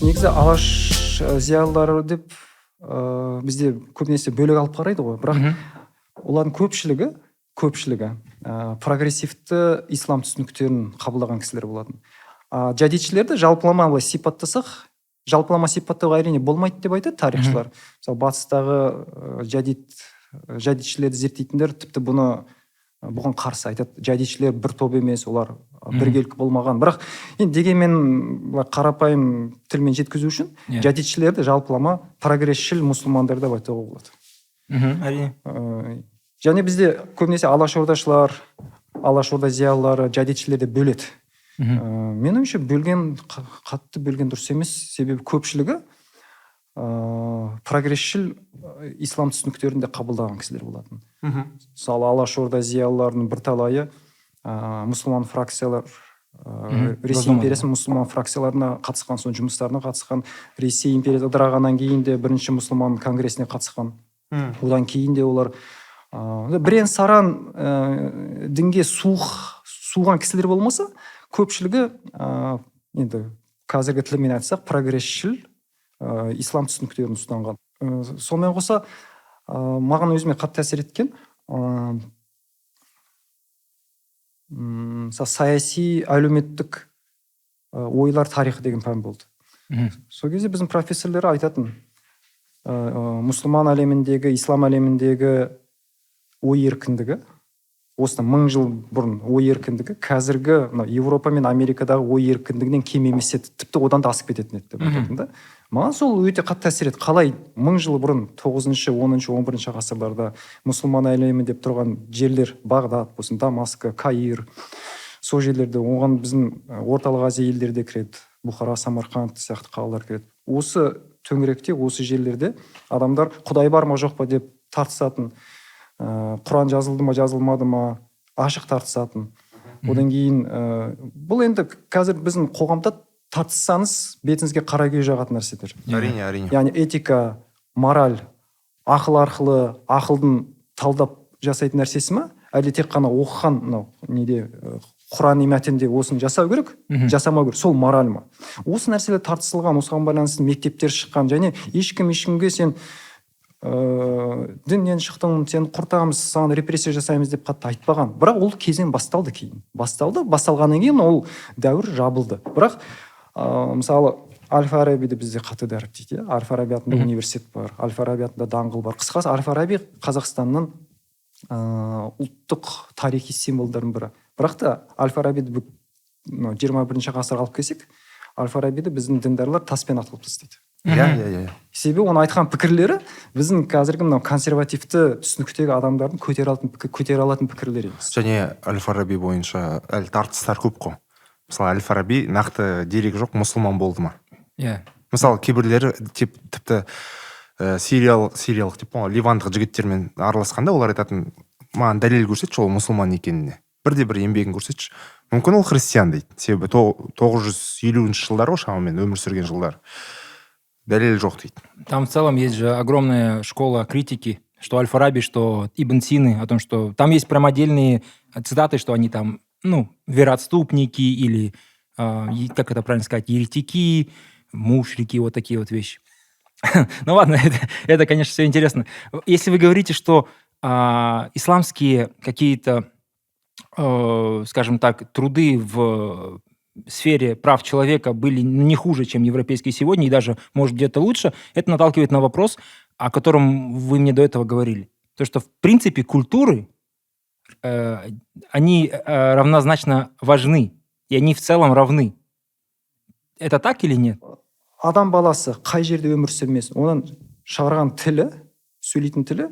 негізі алаш зиялылары деп бізде көбінесе бөлек алып қарайды ғой, бірақ олардың көпшілігі прогрессивті ислам түсініктерін қабылдаған кісілер болатын. Жадидшілерді жалпылама сипаттасақ, жалпылама сипаттауға әрине болмайды деп айтады тарихшылар. Мысалы батыстағы жадидшілерді зерттейтіндер тіпті бұған қарсы айтады. Жадидшілер бір топ емес, олар біркелкі болмаған. Бірақ енді дегенмен қарапайым тілмен жеткізу үшін жадидшілерді жалпылама прогрессшіл мұсылмандар деп айтуға болады. Әрине. Және бізде көбінесе алашордашылар, алашорда зиялылары жадидшілерді бөледі. Меніңше қатты бөлген дұрыс емес, себебі көпшілігі прогрессшіл ислам түсініктерінде қабылдаған кісілер болатын. Мысалы алашорда зиялыларының бірталайы мұсылман фракциялар, Ресей империясының мұсылман фракцияларына қатысқан, соның жұмыстарына қатысқан, Ресей империясы ыдырағаннан кейін де бірінші мұсылман конгресіне қатысқан. Одан кейін де олар бірен саран дінге суған кісілер болмаса, көпшілігі енді қазіргі тілмен айтсақ прогрессшіл ислам түсініктерін ұстанған. Сонымен қоса маған өзіме қатты әсер еткен саяси әлеуметтік ойлар тарихы деген пән болды. Сол кезде біздің профессорлар айтатын мұсылман әлеміндегі, ислам әлеміндегі ой еркіндігі, осыдан 1000 жыл бұрын ой еркіндігі қазіргі Европа мен Америкадағы ой еркіндігінен кем емес еді, тіпті одан да асып кететін еді деп айтатын да. Маған сол өте қатты әсер етті. Қалай 1000 жыл бұрын 9-шы, 10-шы, 11-шы ғасырларда мұсылман әлемі деп тұрған жерлер, Бағдат болсын, Дамаск, Каир, сол жерлерде, оған біздің орталық Азия елдері де кіреді, Бұхара, Самарқанд сияқты қалалар кіреді. Осы төңіректе, осы жерлерде адамдар Құдай бар ма жоқ па деп тартысатын, Құран жазылды ма жазылмады ма ашық тартысатын. Одан кейін бұл енді қазір біздің қоғамда тартыссаңыз бетіңізге қара күйе жағатын нәрселер. Әрине. Яғни этика, мораль, ақыл арқылы ақылдың талдап жасайтын нәрсесі ма? Әлде тек қана оқыған Құран мәтінде осыны жасау керек, жасамау керек. Сол мораль ма? Осы нәрселер тартысылған, осыған байланысты мектептер шыққан, және ешкімге сен діннен шықтың, сен құртамыз, саған репрессия жасаймыз деп қатты айтпаған. Бірақ ол кезең басталды кейін. Басталғаннан кейін ол дәуір жабылды. Бірақ мысалы Әл-Фарабиді бізде қатты дәріптейді. Әл-Фараби атында университет бар, Әл-Фараби атында даңғыл бар. Қысқасы Әл-Фараби Қазақстанның ұлттық тарихи символдардың бірі. Бірақ та Әл-Фарабиді 21-ші ғасырға алып келсек, Әл-Фарабиді біздің діндарлар таспен атылып тастайды. Себебі оны айтқан пікірлері біздің қазіргі консервативті түсініктегі адамдардың көтере алатын пікірлер емес. Және Әл-Фараби бойынша әлі тартыстар көп қой. Мысалы Әл-Фараби нақты дерек жоқ, мұсылман болды ма? Мысалы кейбірлері тіпті сириялық ливандық жігіттермен араласқанда олар айтатын, маған дәлел көрсетші ол мұсылман екеніне. Бірде-бір еңбегін көрсетші. Мүмкін ол христиан дейді. Себебі 950-ші жылдар ғой шамамен өмір сүрген жылдар. Дәлел жоқ дейді. Там в целом есть же огромная школа критики, что Аль-Фараби, что Ибн Сины, о том, что там есть прям отдельные цитаты, что они там, вероотступники или, как это правильно сказать, еретики, мушрики, вот такие вот вещи. Ну ладно, это, конечно, все интересно. Если вы говорите, что исламские какие-то, скажем так, труды в сфере прав человека были не хуже, чем европейские сегодня, и даже, может, где-то лучше, это наталкивает на вопрос, о котором вы мне до этого говорили. То, что, в принципе, культуры, они равнозначно важны, и они в целом равны. Это так или нет? Адам баласы қай жерде өмір сүрмесін, оның шығарған тілі, сөйлейтін тілі,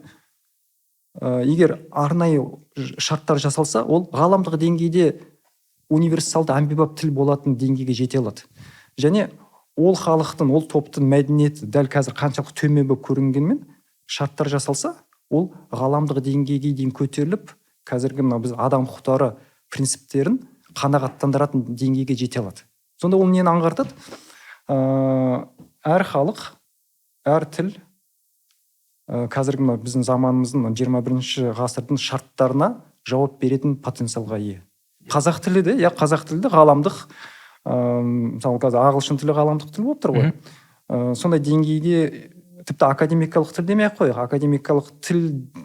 егер арнайы шарттар жасалса, ол ғаламдық деңгейде универсалды әмбебап тіл болатын деңгейге жете алады. Және ол халықтың, ол топтың мәдениеті дәл қазір қаншалық төмен болып көрінгенмен шарттар жасалса, ол ғаламдық деңгейге дейін көтеріліп, қазіргі біз адам құқықтары принциптерін қанағаттандыратын деңгейге жете алады. Сонда ол нені аңғартады? Әр халық, әр тіл қазіргі біздің заманымыздың 21-ші ғасырдың шарттарына жауап беретін потенциалға ие. Қазақ тілі де, ғаламдық мысалы қазір ағылшын тілі ғаламдық тіл болып тұр ғой. Сондай деңгейде тіпті академикалық тіл демей ақ қояйық, академикалық тіл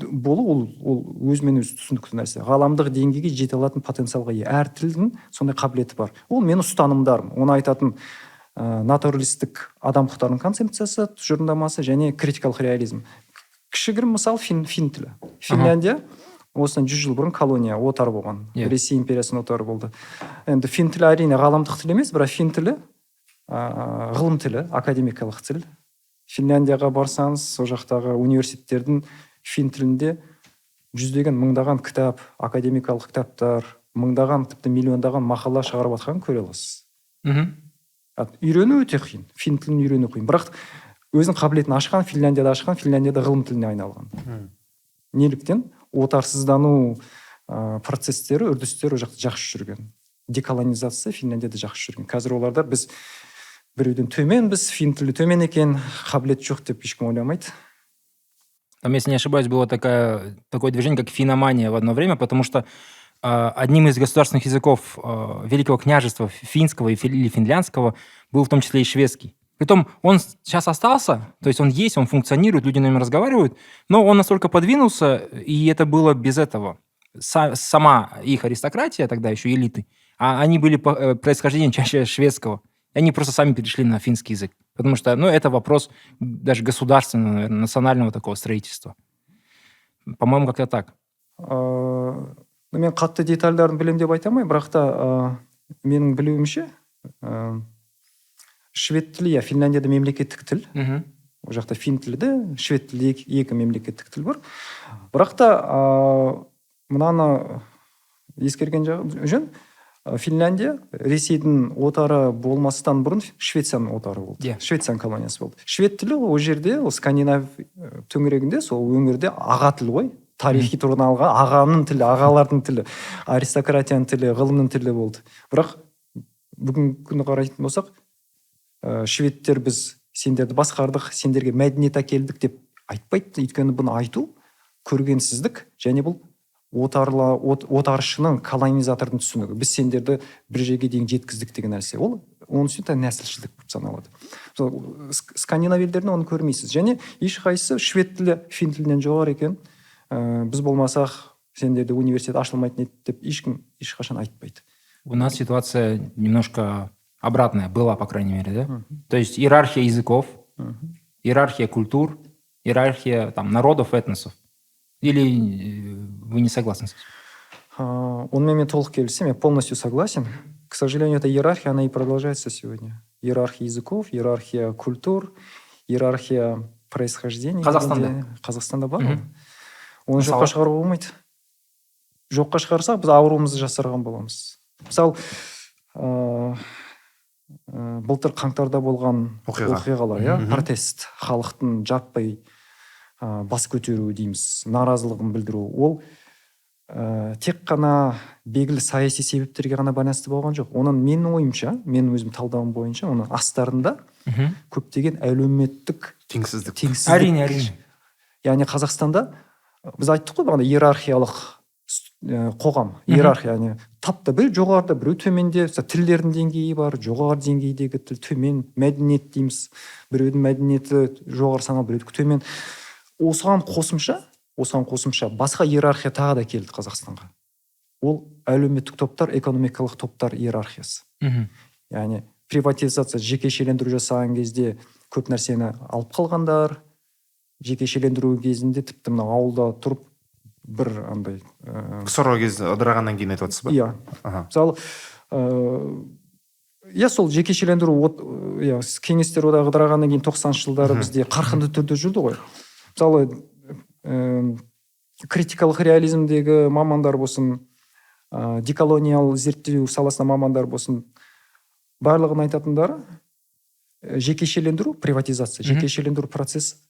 болу ол өзімен өзі түсінікті нәрсе. Ғаламдық деңгейге жете алатын потенциалға ие. Әр тілдің сондай қабілеті бар. Ол менің ұстанымдарым. Оны айтатын натуралистік адам құқықтарының концепциясы, тұжырымдамасы және критикалық реализм. Кішігірім мысал фин тілі. Финляндия осыдан 100 жыл бұрын колония, отар болған. Ресей империясының отары болды. Енді фин тілі әрине ғаламдық тіл емес, бірақ фин тілі ғылым тілі, академикалық тіл. Финляндияға барсаңыз, сол жақтағы университеттердің фин тілінде жүздеген, мыңдаған кітап, академикалық кітаптар, мыңдаған, тіпті миллиондаған мақала шығарып жатқанын көре аласыз. Үйрену өте қиын, фин тілін үйрену қиын. Бірақ өзінің қабілетін ашқан, Финляндияда ғылым тіліне айналған. Неліктен? Отарсыздану процестері, үрдістері жақсы жүрген. Деколонизация Финляндияда жақсы жүрген. Қазір оларда біз біреуден төменбіз, фин тілі төмен екен, қабілет жоқ деп ешкім ойламайды. Там, если не ошибаюсь, было такое движение, как финомания в одно время, потому что одним из государственных языков Великого княжества финского или финляндского был в том числе и шведский. Притом он сейчас остался, то есть он есть, он функционирует, люди на нем разговаривают, но он настолько подвинулся, и это было без этого. Сама их аристократия, тогда еще элиты, они были по происхождению чаще шведского. Они просто сами перешли на финский язык. Потому что, это вопрос даже государственного, наверное, национального такого строительства. По-моему, как-то так. Мен қатты детальдарын білем деп айта алмаймын, бірақ та менің білуімше швед тілі, Финляндияда мемлекеттік тіл. Ол жақта фин тілі де, швед тілі екі мемлекеттік тіл бар. Бірақ та мынаны ескерген жөн, Финляндия Ресейдің отары болмастан бұрын Швецияның отары болды. Швецияның колониясы болды. Швед тілі ол жерде, ол Скандинав төңірегінде, сол өңірде аға тіл ғой. Тарихи тұрғыдан алған ағаның тілі, ағалардың тілі, аристократияның тілі, ғылымның тілі болды. Бірақ бүгінгі күні қарайтын болсақ, шведтер біз сендерді басқардық, сендерге мәдениет әкелдік деп айтпайды. Өйткені бұны айту көргенсіздік, және бұл отаршының, колонизатордың түсінігі. Біз сендерді бір жерге дейін жеткіздік деген нәрсе. Ол оның үстіне нәсілшілдік болып саналады. Скандинав елдерінде оны көрмейсіз. Және ешқайсысы швед тілі фин тілінен жоғары екен. Біз болмасақ, сендерде университет ашылмайтын еді деп ешқашан айтпайды. У нас ситуация немножко обратная была, по крайней мере, да? То есть иерархия языков, иерархия культур, иерархия народов, этносов. Или вы не согласны с этим? Онымен мен толық келісемін, я полностью согласен. К сожалению, эта иерархия, она и продолжается сегодня. Иерархия языков, иерархия культур, иерархия происхождения. Қазақстанда бар. Оны жоққа шығаруға болмайды. Жоққа шығарсақ, біз ауруымызды жасырған боламыз. Мысалы, былтыр қаңтарда болған оқиғалар, протест, халықтың жаппай бас көтеру дейміз, наразылығын білдіру, ол тек қана белгілі саяси себептерге ғана байланысты болған жоқ. Оның менің ойымша, менің өзім талдауым бойынша, оның астарында көптеген әлеуметтік теңсіздік. Әрине. Яғни Қазақстанда біз айттық қой, бағана иерархиялық қоғам, иерархия, тапта бір жоғарыда, біреу төменде, тілдердің деңгейі бар, жоғары деңгейдегі тіл, төмен, мәдениет дейміз, біреудің мәдениеті жоғары саналып, біреудің төмен. Осыған қосымша басқа иерархия тағы да келді Қазақстанға. Ол әлеуметтік топтар, экономикалық топтар иерархиясы. Яғни приватизация, жекешелендіру жасаған кезде көп нәрсені алып қалғандар, жекешелендіру кезінде тіпті мына ауылда тұрып бір андай ксро кезде ыдырағаннан кейін айтып отырсыз ба? Иә. Мысалы, сол жекешелендіру кеңестер одағы ыдырағаннан кейін 90-шы жылдары бізде қарқынды түрде жүрді ғой. Мысалы, критикалық реализмдегі мамандар болсын, деколониал зерттеу саласына мамандар болсын, барлығын айтатындары жекешелендіру, приватизация, жекешелендіру процесс,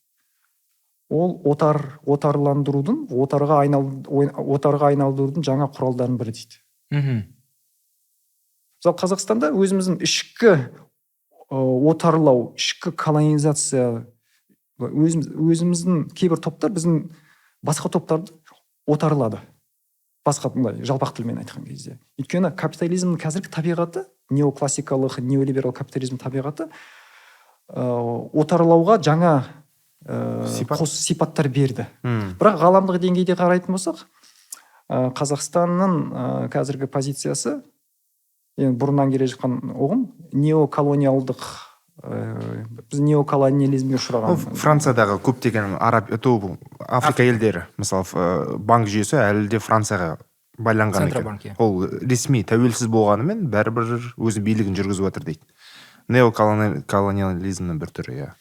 ол отарландырудың, отарға айналдырудың жаңа құралдарын бірі дейді. Мысалы, Қазақстанда өзіміздің ішкі отарлау, ішкі колонизация, өзіміздің кейбір топтар біздің басқа топтарды отарлады. Басқа жалпақ тілмен айтқан кезде. Өйткені капитализмнің қазіргі табиғаты неоклассикалық неолиберал капитализм табиғаты отарлауға жаңа қос сипаттар берді. Бірақ ғаламдық деңгейде қарайтын болсақ, Қазақстанның қазіргі позициясы, енді бұрыннан келе жатқан ұғым, неоколониалдық, біз неоколониализмге ұшыраған. Франциядағы көптеген Африка елдері, мысалы банк жүйесі әлі де Францияға байланған екен. Ол ресми тәуелсіз болғанымен бәрібір өзі билігін жүргізіп жатыр дейді. Неоколониализмнің бір түрі, иә.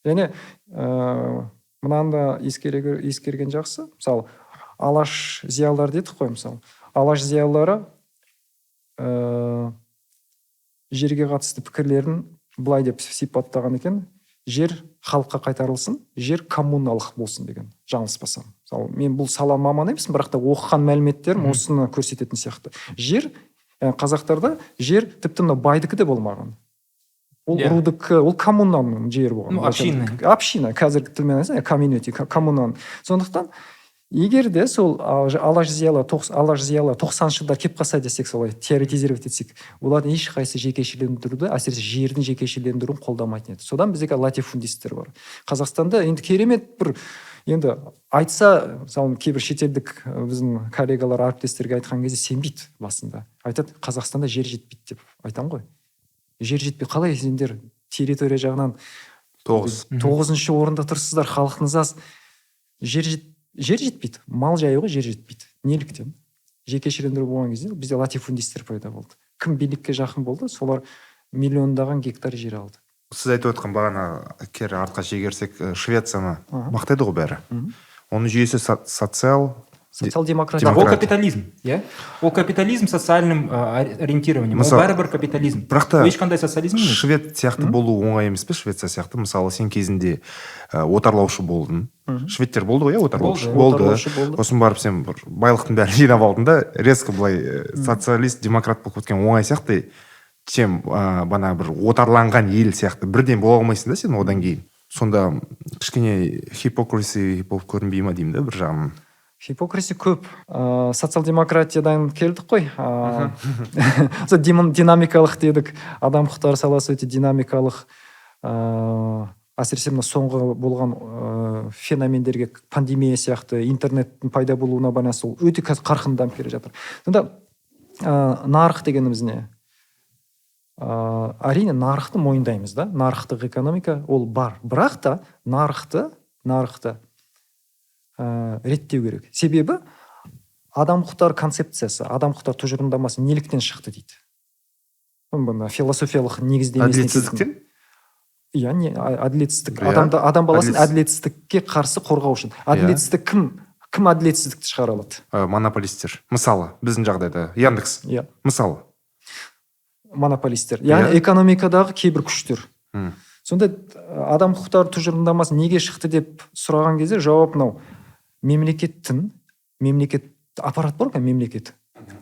Және мынаны да ескерген жақсы. Мысалы, алаш зиялылар дедік қой, мысалы. Алаш зиялылары жерге қатысты пікірлерін былай деп сипаттаған екен: жер халыққа қайтарылсын, жер коммуналық болсын деген, жаңылыспасам. Мысалы, мен бұл сала маманы емеспін, бірақ та оқыған мәліметтерім осыны көрсететін сияқты. Жер, қазақтарда жер тіпті мына байдікі де болмаған. Ол рудікі, ол коммунаның жер болған. Община, қазіргі тілмен айтсаң, комьюнити, коммунаның. Сондықтан, егер де сол алаш зиялы 90-шы жылдар кеп қалса десек, солай теоретизировать етсек, олардың ешқайсы жекешелендіруді, әсіресе жердің жекешелендіруін қолдамайтын еді. Содан біздегі латифундистер бар. Қазақстанда енді керемет бір, енді айтса, мысалы, кейбір шетелдік біздің коллегалар, әріптестерге айтқан кезде сенбейді басында. Айтады, Қазақстанда жер жетпейді деп айтам ғой. Жер жетпей, қалай сендер территория жағынан 9-шы орында тұрсыздар, халқыңыз аз. Жер жетпейді. Мал жаюға жер жетпейді. Неліктен? Жекешелендіру болған кезде бізде латифундистер пайда болды. Кім билікке жақын болды, солар миллиондаған гектар жер алды. Сіз айтып отқан бағана кері артқа шегерсек, Швецияны мақтайды ғой бәрі. Оның жүйесі социал-демократия. Ол капитализм, иә? Ол капитализм социальным ориентированием. Ол бәрібір капитализм. Ешқандай социализм емес. Швед сияқты болу оңай емес пе? Швеция сияқты. Мысалы, сен кезінде отарлаушы болдың. Шведтер болды ғой, отарлаушы болды. Сосын барып сен байлықтың бәрін жинап алдың да, резко былай социалист, демократ болып кеткен оңай сияқты. Сен бана бір отарланған ел сияқты бірден бола алмайсың да сен одан кейін. Сонда кішкене хипокриси болып көрінбей ма деймін да бір жағынан. Хипокриси көп. Социал-демократиядан келдік қой. Динамикалық дедік. Адам құқықтары саласы өте динамикалық. Әсіресе мына соңғы болған феномендерге, пандемия сияқты, интернеттің пайда болуына байланысты ол өте қарқынды дамып келе жатыр. Сонда нарық дегеніміз не? Әрине нарықты мойындаймыз да. Нарықтық экономика ол бар. Бірақ та нарықты реттеу керек. Себебі адам құқықтары концепциясы, адам құқықтары тұжырымдамасы неліктен шықты дейді. Бұны философиялық негіздемесіне. Әділетсіздіктен? Иә, әділетсіздік. Адам баласын әділетсіздікке қарсы қорғау үшін. Әділетсіздік кім әділетсіздікті шығара алады? Монополистер. Мысалы, біздің жағдайда Яндекс. Мысалы. Монополистер. Яғни экономикадағы кейбір күштер. Сонда адам құқықтары тұжырымдамасы неге шықты деп сұраған кезде жауап мынау: мемлекет аппарат бар ғой, мемлекет.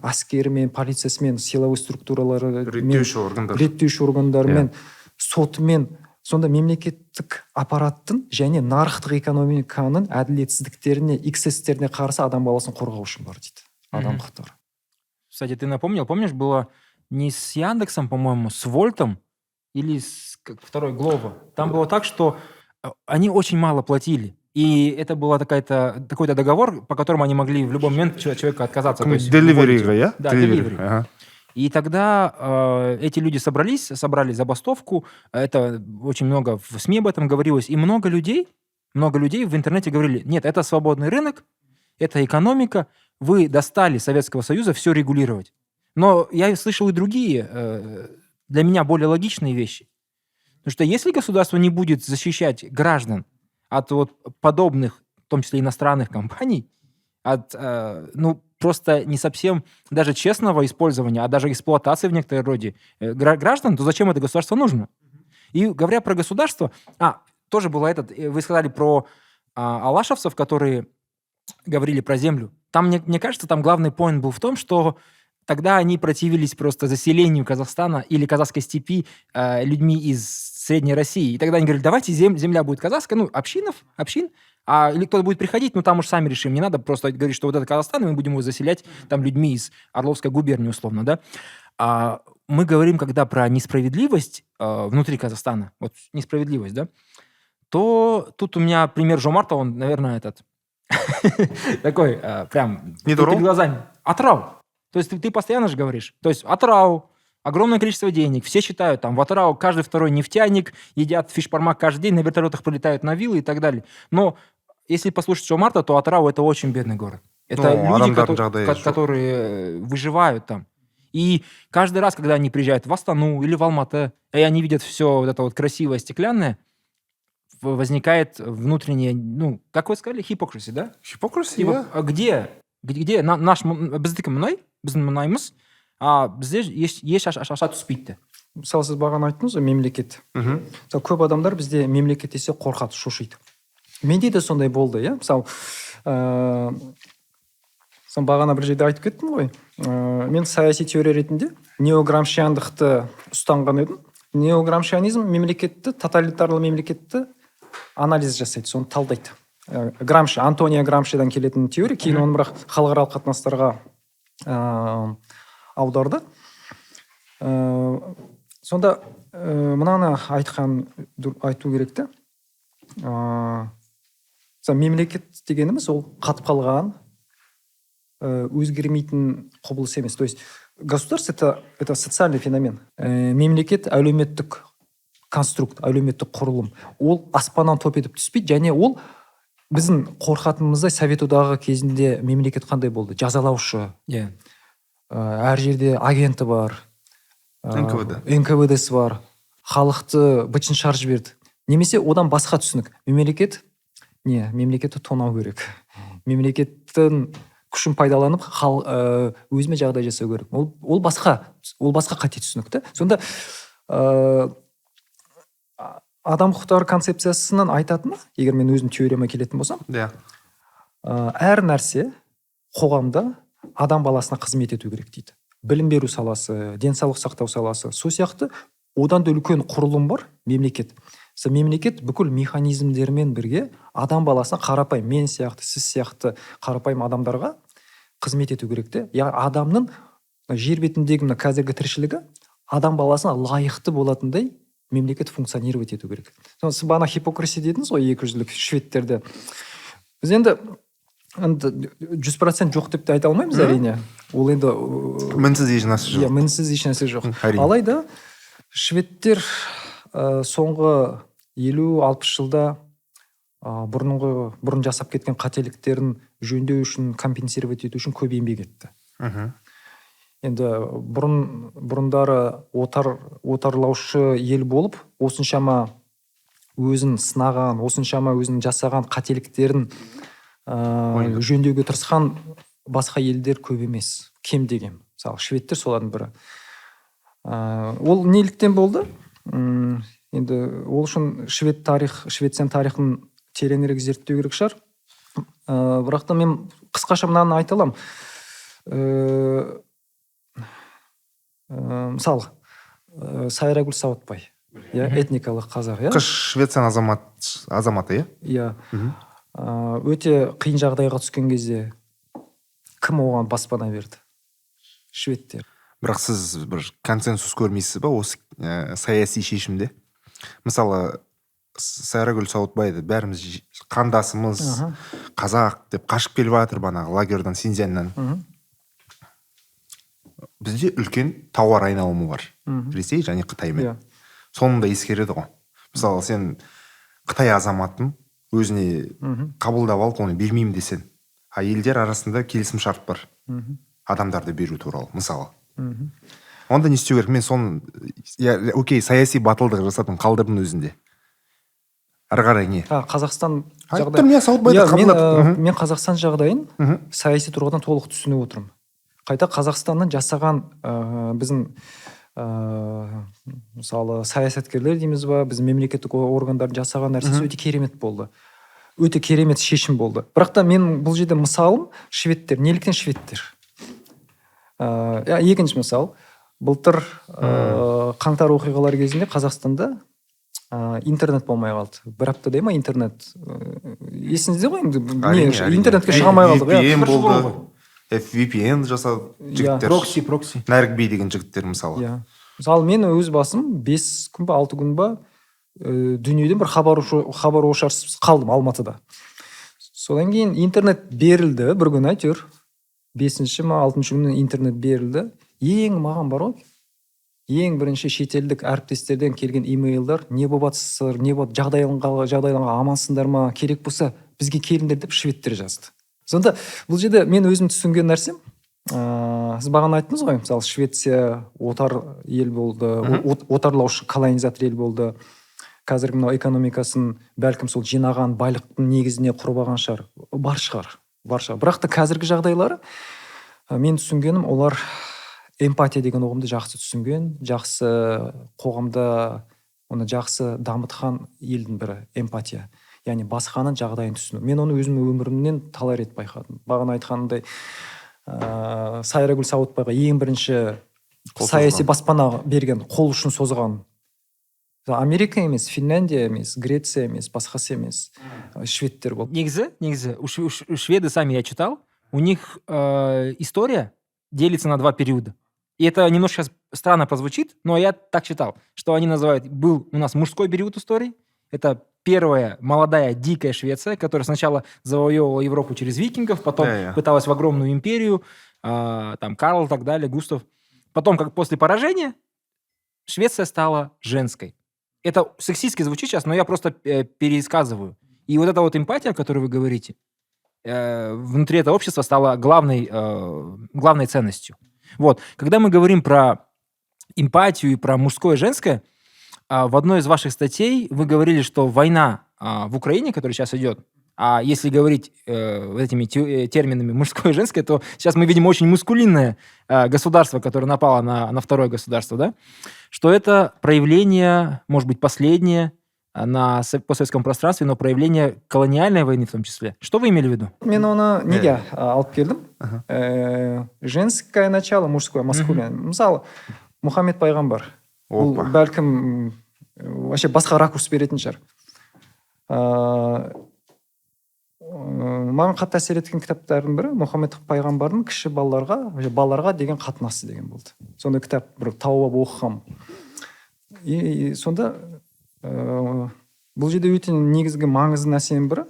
Әскерімен, полициясымен, силовой структуралары, реттеуші органдармен, сотымен. Сонда мемлекеттік аппараттың және нарықтық экономиканың әділетсіздіктеріне, эксцесстеріне қарсы адам баласын қорғау үшін бар дейді. Адам құқықтары. Кстати, ты напомнил, помнишь, было не с Яндексом, по-моему, с Вольтом или с второй Глово. Там было так, что они очень мало платили. И это был такой-то договор, по которому они могли в любой момент человека отказаться. Delivery, я? Да, delivery. И тогда эти люди собрали забастовку. Это очень много в СМИ об этом говорилось. И много людей в интернете говорили: нет, это свободный рынок, это экономика. Вы достали Советского Союза все регулировать. Но я слышал и другие, для меня более логичные вещи. Потому что если государство не будет защищать граждан от вот подобных, в том числе иностранных компаний, от просто не совсем даже честного использования, а даже эксплуатации в некотором роде граждан, то зачем это государство нужно? И говоря про государство, тоже было вы сказали про алашевцев, которые говорили про землю. Там, мне кажется, там главный поинт был в том, что тогда они противились просто заселению Казахстана или казахской степи людьми из Средней России. И тогда они говорили: давайте земля будет казахская, общин, или кто-то будет приходить, там уж сами решим. Не надо просто говорить, что вот это Казахстан, и мы будем его заселять там людьми из Орловской губернии, условно, да. мы говорим, когда про несправедливость внутри Казахстана, вот несправедливость, да, то тут у меня пример Жомарта, он, наверное, этот такой прям Не перед дурак? глазами. Атырау. То есть ты постоянно же говоришь. То есть Атырау, огромное количество денег. Все считают, там, в Атырау каждый второй нефтяник, едят фишпармак каждый день, на вертолетах прилетают на виллы и так далее. Но если послушать Жомарта, то Атырау — это очень бедный город. Это Ну, люди, адамдардың жағдайы жоқ. которые выживают там. И каждый раз, когда они приезжают в Астану или в Алматы, и они видят все вот это вот красивое, стеклянное, возникает внутреннее, ну, как вы сказали, hypocrisy, да? Hypocrisy, Типа, а где наш біздікі мұнай, біздің мұнайымыз, а бізде еш аша түспейді. Мысалы сіз бағана айттыңыз ғой, мемлекет. Мысалы көп адамдар бізде мемлекет десе қорқады, шошиды. Менде де сондай болды, иә. Мысалы бағана бір жерде айтып кеттім ғой. Мен саяси теория ретінде неограмшиандықты ұстанған едім. Неограмшианизм мемлекетті, тоталитарлы мемлекетті анализ жасайды, соны талдайды. Грамши, Антонио Грамшидан келетін теория, кейін оны бірақ халықаралық қатынастарға аударды. Сонда мынаны айту керек те. Мемлекет дегеніміз ол қатып қалған, өзгермейтін құбылыс емес. То есть государство это социальный феномен. Мемлекет әлеуметтік конструкт, әлеуметтік құрылым. Ол аспаннан топ етіп түспейді, және ол біздің қорқатынымыздай Совет одағы кезінде мемлекет қандай болды? Жазалаушы. Әр жерде агенті бар. НКВД-сі бар. Халықты бытшын шар жіберді. Немесе одан басқа түсінік. Мемлекетті тонау керек. Мемлекеттің күшін пайдаланып, өзіме жағдай жасау керек. Ол басқа қате түсінік. Сонда адам құқықтары концепциясынан айтатыны, егер мен өзім теорияма келетін болсам, әр нәрсе қоғамда адам баласына қызмет ету керек дейді. Білім беру саласы, денсаулық сақтау саласы, сол сияқты одан да үлкен құрылым бар, мемлекет. Мемлекет бүкіл механизмдермен бірге адам баласына қарапайым, мен сияқты, сіз сияқты қарапайым адамдарға қызмет ету керек те. Яғни адамның жер бетіндегі мына қазіргі тіршілігі адам баласына лайықты болатындай мемлекет функционировать ету керек. Сіз бағана hypocrisy дедіңіз ғой, 200-лік шведтерді. Біз енді 100% жоқ деп те айта алмаймыз, әрине. Ол енді мінсіз ешнәрсе жоқ. Мінсіз ешнәрсе жоқ. Алайда шведтер соңғы 50-60 жылда бұрын жасап кеткен қателіктерін жөндеу үшін, компенсировать ету үшін көп еңбек етті. Енді бұрындары отарлаушы ел болып, осыншама өзін сынаған, осыншама өзін жасаған қателіктерін жөндеуге тырысқан басқа елдер көп емес, кем деген. Мысалы, шведтер солардың бірі. Ол неліктен болды? Енді ол үшін Швеция тарихын тереңірек зерттеу керек шығар. Бірақ та мен қысқаша мынаны айта аламын. Мысалы, Сайрагүл Сауытбай, этникалық қазақ, қыз Швецияның азаматы, өте қиын жағдайға түскен кезде кім оған баспана берді? Шведтер. Бірақ сіз бір консенсус көрмейсіз ба осы саяси шешімде? Мысалы, Сайрагүл Сауытбайды бәріміз қандасымыз, қазақ деп қашып келіп жатыр банағы лагерьдан, Синьцзяннан. Бізде үлкен тауар айналымы бар. Ресей және Қытаймен. Соны да ескереді ғой. Мысалы, сен Қытай азаматын өзіне қабылдап алып, оны бермеймін десең, а елдер арасында келісім шарт бар. Адамдарды беру туралы, мысалы. Онда не істеу керек? Мен соны, окей, саяси батылдық жасадым, қалдырдым өзінде. Ары қарай не? Қазақстан жағдайын. Мен Қазақстан жағдайын саяси тұрғыдан толық түсініп отырмын. Қайта Қазақстанның жасаған біздің мысалы саясаткерлер дейміз ба, біз мемлекеттік органдардың жасаған нәрсесі өте керемет болды. Өте керемет шешім болды. Бірақ та мен бұл жерде мысалым шведтер. Неліктен шведтер? Екінші мысал, былтыр қаңтар оқиғалар кезінде Қазақстанда интернет болмай қалды. Бір апта дей ма интернет? Есіңізде ғой? Интернетке шыға алмай қалдық. VPN болды. VPN жасады жігіттер. Прокси. Нәрік Би деген жігіттер мысалы. мысалы мен өз басым 5 күн ба 6 күн ба дүниеден бір хабар ошарсыз қалдым Алматыда. Содан кейін интернет берілді бір күн әйтеуір. 5-ші ма 6-шы күні интернет берілді. Ең маған бар ғой, ең бірінші шетелдік әріптестерден келген имейлдар, не болып жатсыздар, не болып жағдайларға амансыңдар ма, керек болса бізге келіңдер деп шведтер жазды. Сонда бұл жерде мен өзім түсінген нәрсем, сіз бағана айттыңыз ғой, мысалы Швеция отар ел болды, отарлаушы колонизатор ел болды. Қазіргі мынау экономикасын бәлкім сол жинаған байлықтың негізіне құрып алған шығар. Бар шығар. Бірақ та қазіргі жағдайлары мен түсінгенім, олар эмпатия деген ұғымды жақсы түсінген, жақсы қоғамда оны жақсы дамытқан елдің бірі эмпатия. Яғни басқаның жағдайын түсіну. Мен оны өзім өмірімнен талай рет байқадым. Бағана айтқандай, Сайрагүл Сауытбайға ең бірінші саяси баспана берген, қол ұшын созған Америка емес, Финляндия емес, Греция емес, басқасы емес, шведтер болды. Негізі, у шведы сами я читал, у них история делится на 2 периода. И это немножко странно прозвучит, но я так читал, что они называют, был у нас мужской период истории, это первая молодая дикая Швеция, которая сначала завоевывала Европу через викингов, потом пыталась в огромную империю, там Карл и так далее, Густав. Потом, как после поражения, Швеция стала женской. Это сексистски звучит сейчас, но я просто пересказываю. И вот эта вот эмпатия, о которой вы говорите, внутри этого общества стала главной ценностью. Вот. Когда мы говорим про эмпатию и про мужское и женское, в одной из ваших статей вы говорили, что война в Украине, которая сейчас идет, а если говорить этими терминами мужское и женское, то сейчас мы видим очень мускулинное государство, которое напало на второе государство, да? Что это проявление, может быть, последнее на постсоветском пространстве, но проявление колониальной войны в том числе. Что вы имели в виду? Мен оны неге алып келдім? Женское начало, мужское, маскулин. Мысалы, Мұхаммед пайғамбар. Ол бәлкім вообще басқа ракурс беретін шығар. Маған қатты әсер еткен кітаптардың бірі Мұхаммед пайғамбардың кіші балаларға деген қатынасы деген болды. Сонда кітап бір тауып оқығам. И сонда бұл жерде өте негізгі маңызды нәрсенің бірі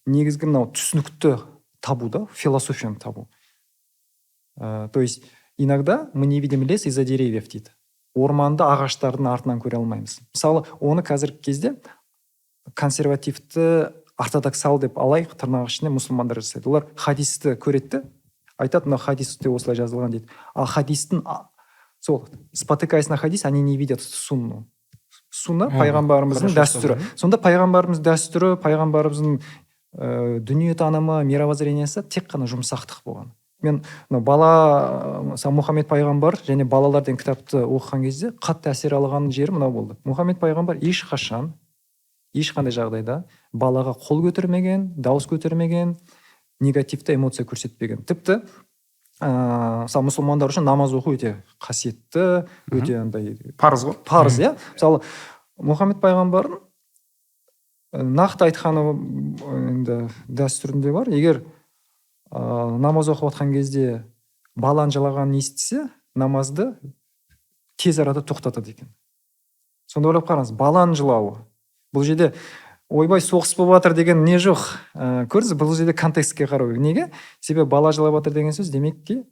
негізгі мынау түсінікті табу, да, философияны табу. То есть иногда мы не видим лес из-за деревьев дейді. Орманды ағаштардың артынан көре алмаймыз. Мысалы, оны қазіргі кезде консервативті, ортодоксал деп алайық, тырнақ ішінде мұсылмандар жасайды. Олар хадисті көреді, айтады, мына хадисте осылай жазылған дейді. Ал хадистің, сол, спотыкаясь на хадис, они не видят сунну. Сунна пайғамбарымыздың дәстүрі. Сонда пайғамбарымыз дәстүрі, пайғамбарымыздың дүниетанымы, мировоззрениесі тек қана жұмсақтық болған. Мен Мұхаммед пайғамбар және балалар деген кітапты оқыған кезде қатты әсер алған жері мынау болды. Мұхаммед пайғамбар ешқандай жағдайда балаға қол көтермеген, дауыс көтермеген, негативті эмоция көрсетпеген. Тіпті мысалы мұсылмандар үшін намаз оқу өте қасиетті, өте андай парыз ғой. Парыз, иә. Мысалы Мұхаммед пайғамбардың нақты айтқаны енді дәстүрінде бар. Егер намаз оқып отқан кезде балан жылағанын естісе, намазды тез арада тоқтатады екен. Сонда ойлап қараңыз, балан жылауы. Бұл жерде ойбай соғыс болып жатыр деген не жоқ. Көрдіңіз, бұл жерде контекстке қарау. Неге? Себебі бала жылап жатыр деген сөз демек ке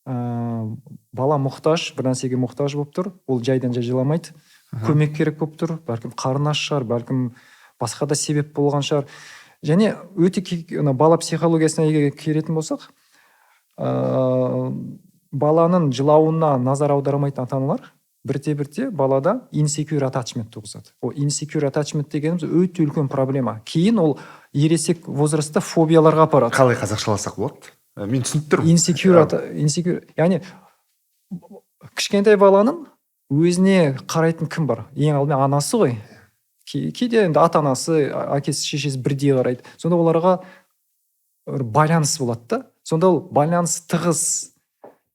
бала мұқтаж, бір нәрсеге мұқтаж болып тұр. Ол жайдан жай жыламайды. Көмек керек болып тұр. Бәлкім қарны аш шығар, бәлкім басқа да себеп болған шығар. Және өте бала психологиясына келетін болсақ, баланың жылауына назар аудармайтын ата-аналар бірте-бірте балада insecure attachment туғызады. Ол insecure attachment дегеніміз өте үлкен проблема. Кейін ол ересек возрастта фобияларға апарады. Қалай қазақшаласақ болады? Мен түсініп тұрмын. Insecure, яғни кішкентай баланың өзіне қарайтын кім бар? Ең алдымен анасы ғой. Кейде енді ата-анасы, әкесі, шешесі бірдей қарайды. Сонда оларға байланыс болады да. Сонда ол байланыс тығыз,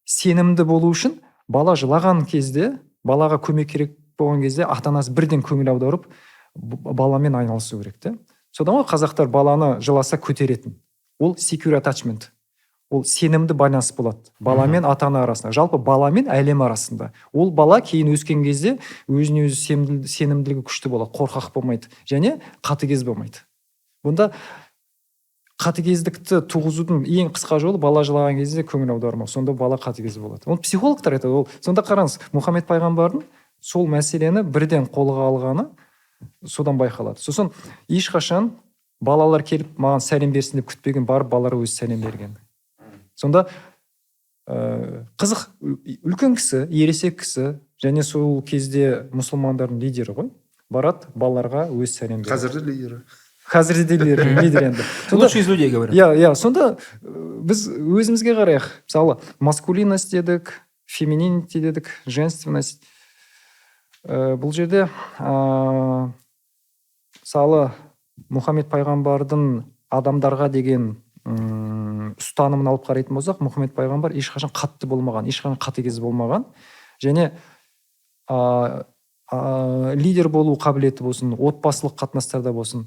сенімді болу үшін бала жылаған кезде, балаға көмек керек болған кезде ата-анасы бірден көңіл аударып, баламен айналысу керек те. Содан ғой қазақтар баланы жыласа көтеретін. Ол secure attachment. ол сенімді байланыс болады бала мен ата ана арасында, жалпы бала мен әлем арасында. Ол бала кейін өскен кезде өзіне өзі сенімділігі күшті болады, қорқақ болмайды және қатыгез болмайды. Бұнда қатыгездікті туғызудың ең қысқа жолы бала жылаған кезде көңіл аудармау, сонда бала қатыгез болады. Оны психологтар айтады. Ол сонда қараңыз, Мұхаммед пайғамбардың сол мәселені бірден қолға алғаны содан байқалады. Сосын ешқашан балалар келіп маған сәлем берсін деп күтпеген, барып балалар өзі сәлем берген. Сонда қызық, үлкен кісі, ересек кісі және сол кезде мұсылмандардың лидері ғой, барады балаларға өз сәлем береді. Қазір де лидері. Қазір де лидер енді. Лучший из людей, говорят. Иә, сонда біз өзімізге қарайық. Мысалы, маскулинность дедік, фемининити дедік, женственность. Бұл жерде мысалы Мұхаммед пайғамбардың адамдарға деген ұстанымын алып қарайтын болсақ, Мұхаммед пайғамбар ешқашан қатты болмаған, ешқашан қатыгез болмаған және лидер болу қабілеті болсын, отбасылық қатынастарда болсын,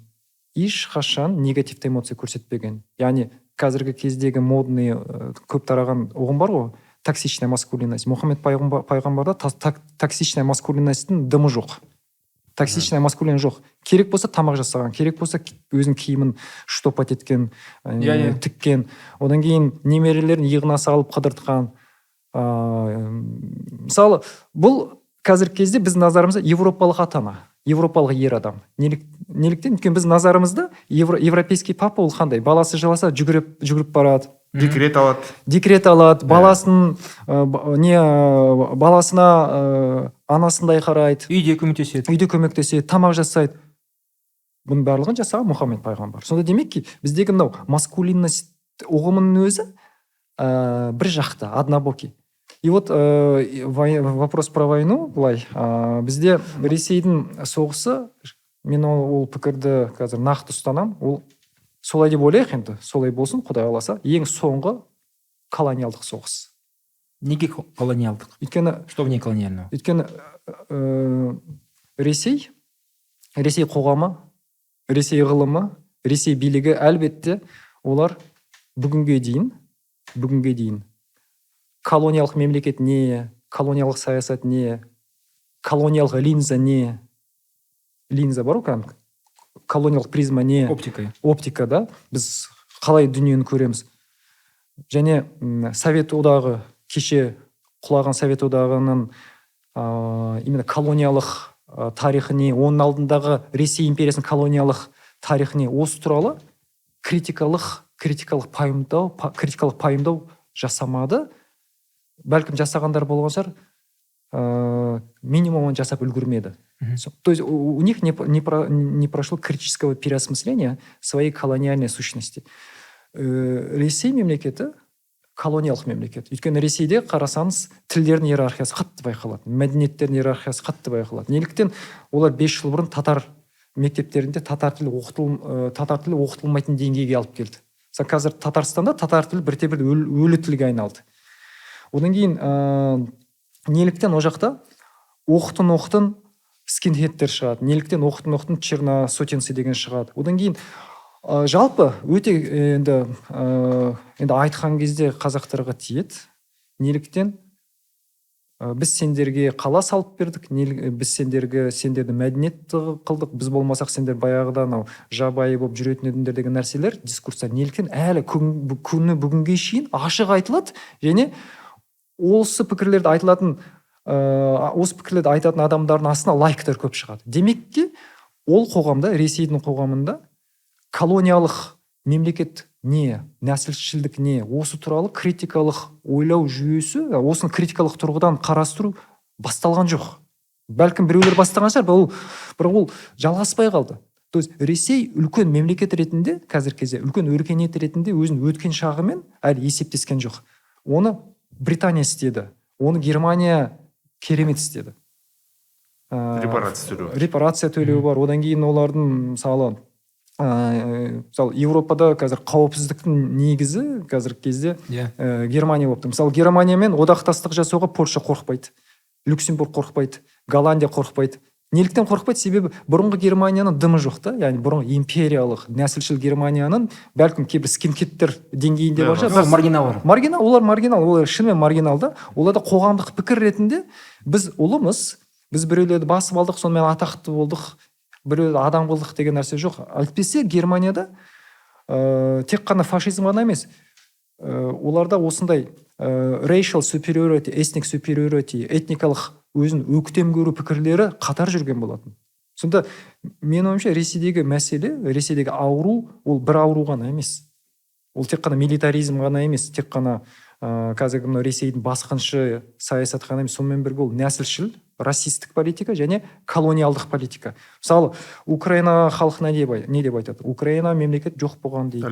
ешқашан негативті эмоция көрсетпеген. Яғни қазіргі кездегі модный көп тараған ұғым бар ғой, токсичная маскулинность. Мұхаммед пайғамбарда токсичная маскулинностьтің дымы жоқ. Токсичная маскулин жоқ. Керек болса тамақ жасаған, керек болса өзінің киімін штопать еткен, тіккен. Одан кейін немерелерін иығына салып қыдыртқан. Мысалы, бұл қазіргі кезде біз назарымызда европалық ата-ана, европалық ер адам. Неліктен? Өйткені біз назарымызда европейский папа ол қандай? Баласы жыласа жүгіріп барады. Декрет алады, баласына анасындай қарайды. Үйде көмектеседі, тамақ жасайды. Бұның барлығын жасаған Мұхаммед пайғамбар. Сонда демек ки, біздегі мынау маскулинность ұғымының өзі бір жақта, однобокий. И вот вопрос про войну, былай, бізде Ресейдің соғысы, мен ол пікірді қазір нақты ұстанам, ол солай деп ойлайық енді, солай болсын, Құдай қаласа, ең соңғы колониалдық соғыс. Неге колониалдық? Что в ней колониального? Өйткені Ресей қоғамы, Ресей ғылымы, Ресей билігі әлбетте олар бүгінге дейін колониялық мемлекет не, колониялық саясат не, колониялық линза не, линза бар ғой, колониялық призма не, оптика, да, біз қалай дүниені көреміз. Және Совет одағы, кеше құлаған Совет одағының именно колониялық тарихы не, оның алдындағы Ресей империясының колониялық тарихы не, осы туралы критикалық пайымдау жасамады. Бәлкім жасағандар болған шығар, минимумын жасап үлгермеді. То есть у них не прошло критического переосмысления своей колониальной сущности. Ресей мемлекеті колониялық мемлекет. Өйткені Ресейде қарасаңыз тілдердің иерархиясы қатты байқалады, мәдениеттердің иерархиясы қатты байқалады. Неліктен олар 5 жыл бұрын татар мектептерінде татар тілі оқытылмайтын деңгейге алып келді. Қазір Татарстанда татар тілі бірте-бір өлі тілге айналды. Одан кейін неліктен о жақта оқытын скинхедтер шығады, неліктен оқытын черносотенцы деген шығады. Одан кейін жалпы өте енді айтқан кезде қазақтарға тиеді. Неліктен біз сендерге қала салып бердік, біз сендерді мәдениет қылдық, біз болмасақ сендер баяғыдан жабайы болып жүретін едіңдер деген нәрселер дискурста неліктен әлі күні бүгінге шейін ашық айтылады, және осы пікірлерді айтатын адамдардың астына лайктар көп шығады. Демек ке, ол қоғамда, Ресейдің қоғамында колониялық мемлекет не, нәсілшілдік не, осы туралы критикалық ойлау жүйесі, осыны критикалық тұрғыдан қарастыру басталған жоқ. Бәлкім біреулер бастаған шығар, бірақ ол жалғаспай қалды. То есть Ресей үлкен мемлекет ретінде, қазір кезде үлкен өркениет ретінде өзінің өткен шағымен әлі есептескен жоқ. Оны Британия істеді, оны Германия керемет істеді. Репарация төлеу бар. Одан кейін олардың мысалы Европада қазір қауіпсіздіктің негізі қазіргі кезде Германия болып тұр. Мысалы Германиямен одақтастық жасауға Польша қорықпайды, Люксембург қорықпайды, Голландия қорықпайды. Неліктен қорықпайды? Себебі бұрынғы Германияның дымы жоқ та, яғни бұрынғы империялық нәсілшіл Германияның бәлкім кейбір скинхедтер деңгейінде бар шығар. Маргиналдар. Олар маргинал, олар шынымен маргинал да. Оларда қоғамдық пікір ретінде біз ұлымыз, біз біреулерді басып алдық, сонымен атақты болдық, біреулерді адам қылдық деген нәрсе жоқ. Әйтпесе Германияда тек қана фашизм ғана емес, оларда осындай racial superiority, ethnic superiority, этникалық өзін өктем көру пікірлері қатар жүрген болатын. Сонда менің ойымша Ресейдегі мәселе, Ресейдегі ауру ол бір ауру ғана емес. Ол тек қана милитаризм ғана емес, тек қана қазіргі мынау Ресейдің басқыншы саясат ғана емес, сонымен бірге ол нәсілшіл, расистік политика және колониалдық политика. Мысалы, Украина халқына не деп айтады? Украина мемлекет жоқ болған дейді.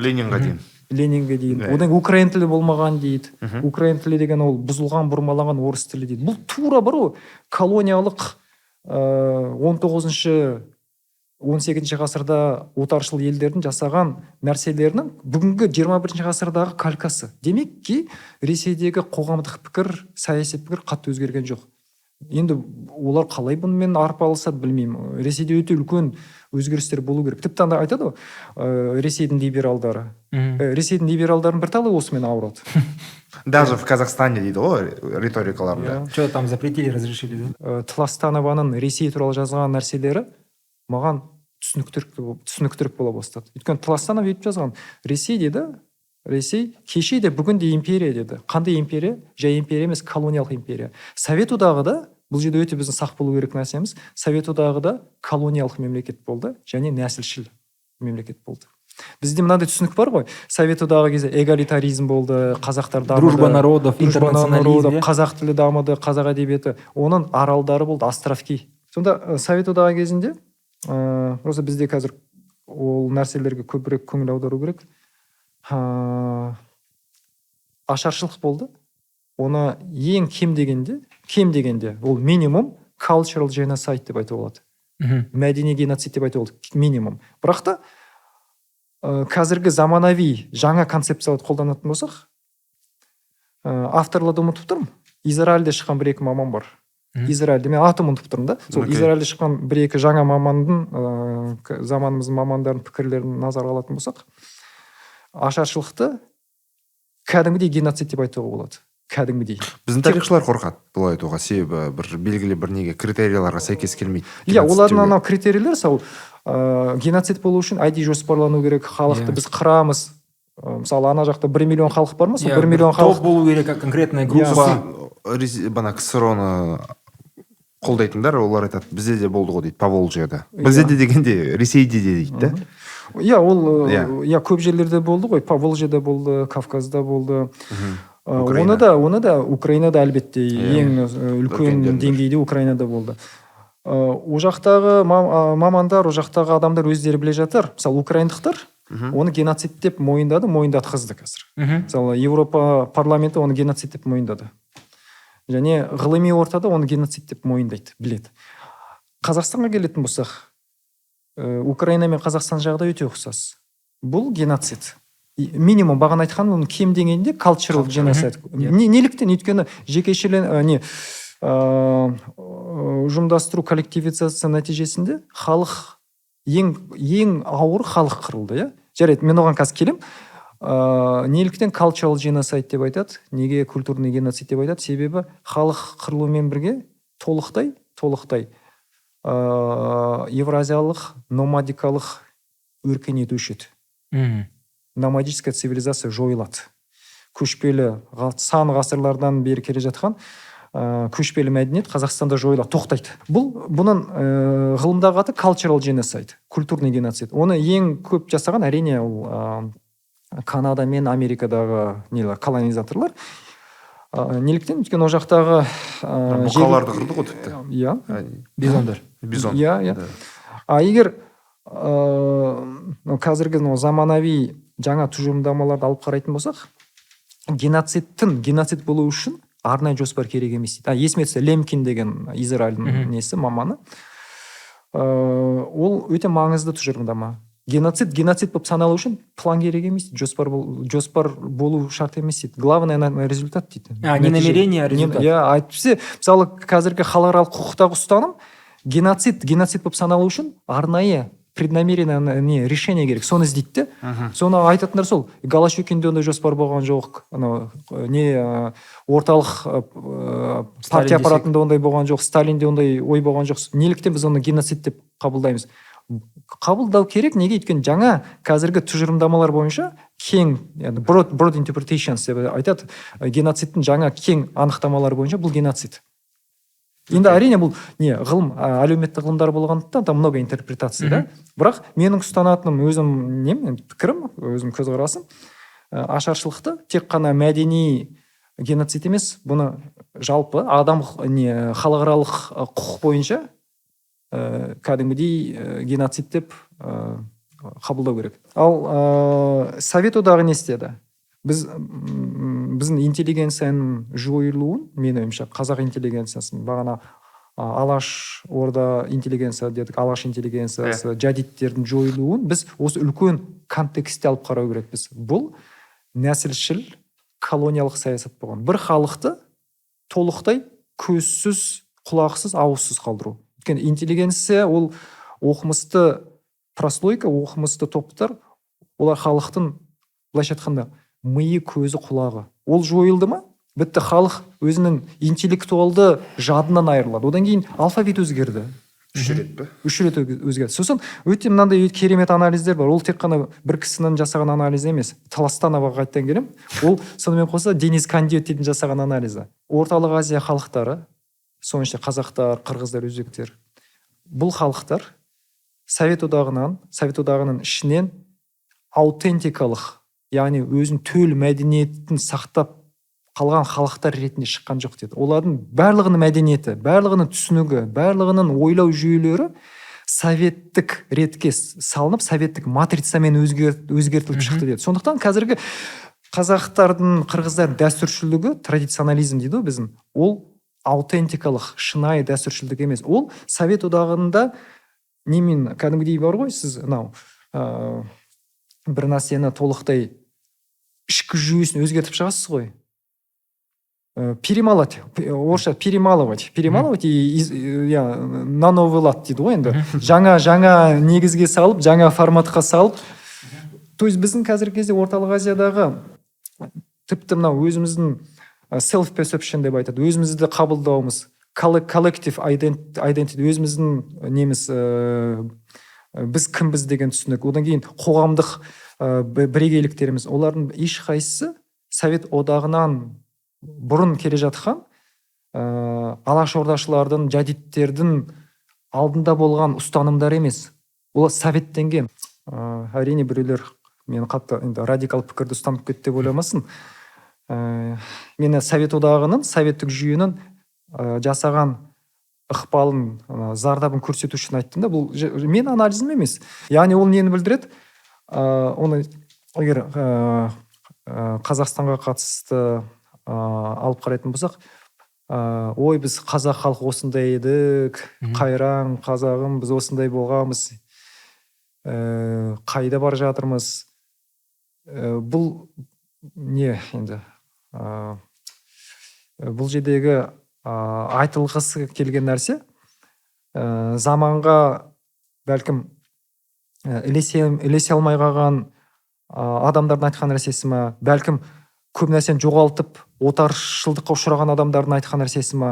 Ленинге дейін. Одан украин тілі болмаған дейді. Украин тілі деген ол бұзылған, бұрмалаған орыс тілі дейді. Бұл тура бар ғой, колониялық 19-18 ғасырда отаршыл елдердің жасаған нәрселерінің бүгінгі 21 ғасырдағы калькасы. Демек ки Ресейдегі қоғамдық пікір, саяси пікір қатты өзгерген жоқ. Енді олар қалай бұнымен арпалысады білмеймін. Ресейде өте үлкен өзгерістер болу керек. Тіпті анда айтады ғой, Ресейдің либералдары. Ресейдің либералдарын бірталай осымен ауырады. Даже в Казахстане дейді ғой риторикаларында. Что там запретили, разрешили, да? Тластанованың Ресей туралы жазған нәрселері маған түсініктірік бола бастады. Өйткені Тластанов өйтіп жазған, Ресей деді, Ресей кеше де бүгін де империя деді. Қандай империя? Жай империя емес, колониялық империя. Совет одағыда, бұл жерде өте біздің сақ болу керек нәрсеміз, Совет одағыда колониялық мемлекет болды және нәсілшіл мемлекет болды. Бізде мынандай түсінік бар ғой, Совет одағы кезде эгалитаризм болды, қазақтар дамыды, дружба народов, интернационализм, қазақ тілі дамыды, қазақ әдебиеті, оның аралдары болды, островки. Сонда Совет одағы кезінде просто бізде қазір ол нәрселерге көбірек көңіл аудару керек. Ашаршылық болды. Оны ең кем дегенде ол минимум cultural genocide деп айтуға болады. Мәдени геноцид деп айтуға болады, минимум. Бірақ та қазіргі заманауи жаңа концепцияларды қолданатын болсақ, авторларды ұмытып тұрмын. Израильде шыққан бір-екі маман бар. Израильде, мен атын ұмытып тұрмын да. Сол Израильде шыққан бір-екі жаңа мамандың, заманымыздың мамандардың пікірлерін назарға алатын болсақ, ашаршылықты кәдімгідей геноцид деп айтуға болады. Кәдімгідей. Біздің тарихшылар қорқады бұл айтуға, себебі бір белгілі бір неге критерияларға сәйкес келмейді. Олардың анау критерийлер сау, геноцид болу үшін ID жоспарлану керек, халықты біз қырамыз. Мысалы, ана жақта 1 миллион халық бар ма? 1 миллион халық болу керек, конкретная группа. Бана КСР-ны қолдайтындар, олар айтады, бізде де болды ғой дейді, Поволжьеда. Бізде де дегенде Ресейде де дейді да. Ол көп жерлерде болды ғой, Поволжьеда болды, Кавказда болды. Оны да Украинада әлбетте ең үлкен деңгейде Украинада болды. О жақтағы мамандар, о жақтағы адамдар өздері біле жатыр. Мысалы, украиндықтар оны геноцид деп мойындатқызды қазір. Мысалы, Европа парламенті оны геноцид деп мойындады. Және ғылыми ортада оны геноцид деп мойындайды, біледі. Қазақстанға келетін болсақ, Украина мен Қазақстан жағдай өте ұқсас. Бұл геноцид. Минимум бағана айтқан, оның кем деңгейінде cultural genocide. Неліктен? Өйткені ұжымдастыру, коллективизация нәтижесінде халық ең ауыр халық қырылды. Жарайды, мен оған қазір келем. Неліктен cultural genocide деп айтады? Неге культурный геноцид деп айтады? Себебі халық қырылумен бірге толықтай евразиялық, номадикалық өркениет өшеді. Номадическая цивилизация жойылады. Көшпелі сан ғасырлардан бері келе жатқан көшпелі мәдениет Қазақстанда жойылады, тоқтайды. Бұның ғылымдағы аты cultural genocide, культурный геноцид. Оны ең көп жасаған әрине ол Канада мен Америкадағы колонизаторлар. Неліктен? Өйткені о жақтағы бұқаларды қырды ғой тіпті. Бизондар. Егер қазіргі заманауи жаңа тұжырымдамаларды алып қарайтын болсақ, геноцид болу үшін арнайы жоспар керек емес дейді. Есіме түсті, Лемкин деген Израильдің несі, маманы. Ол өте маңызды тұжырымдама. Геноцид болып саналу үшін план керек емес дейді. Жоспар болу шарт емес дейді. Главное результат дейді. Не намерение, а результат. Айтпесе, мысалы, қазіргі халықаралық құқықтағы ұстаным геноцид болып саналу үшін арнайы преднамеренно решение керек, соны іздейді де. Соны айтатындар сол, Голощекинде ондай жоспар болған жоқ, орталық партия аппаратында ондай болған жоқ, Сталинде ондай ой болған жоқ. Неліктен біз оны геноцид деп қабылдаймыз? Қабылдау керек, неге? Өйткені жаңа қазіргі тұжырымдамалар бойынша кең, broad interpretations деп айтады, геноцидтің жаңа кең анықтамалары бойынша бұл геноцид. Енді әрине бұл ғылым, әлеуметтік ғылымдар болғандықтан там много интерпретация, да? Бірақ менің ұстанатыным өзім пікірім, өзім көзқарасым, ашаршылықты тек қана мәдени геноцид емес, бұны жалпы адам халықаралық құқық бойынша кәдімгідей геноцид деп қабылдау керек. Ал Совет одағы не істеді? Біздің интеллигенцияның жойылуын, мен ойымша, қазақ интеллигенциясын, бағана алаш орда интеллигенция дедік, алаш интеллигенциясы, жадидтердің жойылуын біз осы үлкен контекстте алып қарау керекпіз. Бұл нәсілшіл колониялық саясат болған. Бір халықты толықтай көзсіз, құлақсыз, ауызсыз қалдыру. Өйткені интеллигенция ол оқымысты прослойка, оқымысты топтар, олар халықтың, былайша айтқанда, миы, көзі, құлағы. Ол жойылды ма? Бітті, халық өзінің интеллектуалды жадынан айырылады. Одан кейін алфавит өзгерді. Үш рет өзгерді. Сосын өте мынандай керемет анализдер бар. Ол тек қана бір кісінің жасаған анализі емес. Таластановаға қайттан келем. Ол сонымен қоса Денис Кандиотидің жасаған анализі. Орталық Азия халықтары, соның ішінде қазақтар, қырғыздар, өзбектер. Бұл халықтар Совет одағының ішінен аутентикалық, яғни өзінің төл мәдениетін сақтап қалған халықтар ретінде шыққан жоқ деді. Олардың барлығының мәдениеті, барлығының түсінігі, барлығының ойлау жүйелері советтік ретке салынып, советтік матрицамен өзгертіліп шықты деді. Сондықтан қазіргі қазақтардың, қырғыздардың дәстүршілдігі, традиционализм дейді біздің, ол аутентикалық, шынайы дәстүршілдік емес. Ол Совет одағында немен кәдімгідей бар ғой, сіз бір нәрсені толықтай ішкі жүйесін өзгертіп шығасыз ғой. Перемалывать, орысша перемалывать и нановылат дейді ғой енді. Жаңа негізге салып, жаңа форматқа салып. То есть біздің қазіргі кезде орталық Азиядағы тіпті мынау өзіміздің self-perception деп айтады, өзімізді қабылдауымыз, collective identity, өзіміздің неміз біз кімбіз деген түсінік, одан кейін қоғамдық бірегейліктеріміз, олардың ешқайсысы Совет одағынан бұрын келе жатқан алашордашылардың, жадидтердің алдында болған ұстанымдар емес. Олар советтенген. Әрине біреулер мен қатты радикал пікірді ұстанып кетті деп ойламасын. Мені Совет одағының, советтік жүйенің жасаған ықпалын, зардабын көрсету үшін айттым да, бұл мен анализім емес. Яғни ол нені білдіреді? Оны егер Қазақстанға қатысты алып қарайтын болсақ, ой, біз қазақ халқы осындай едік, қайраң қазағым, біз осындай болғанбыз, қайда бар жатырмыз. Бұл не енді? Бұл жердегі айтылғысы келген нәрсе заманға бәлкім ілесе алмай қалған адамдардың айтқан нәрсесі ма, бәлкім көп нәрсені жоғалтып отаршылдыққа ұшыраған адамдардың айтқан нәрсесі ма,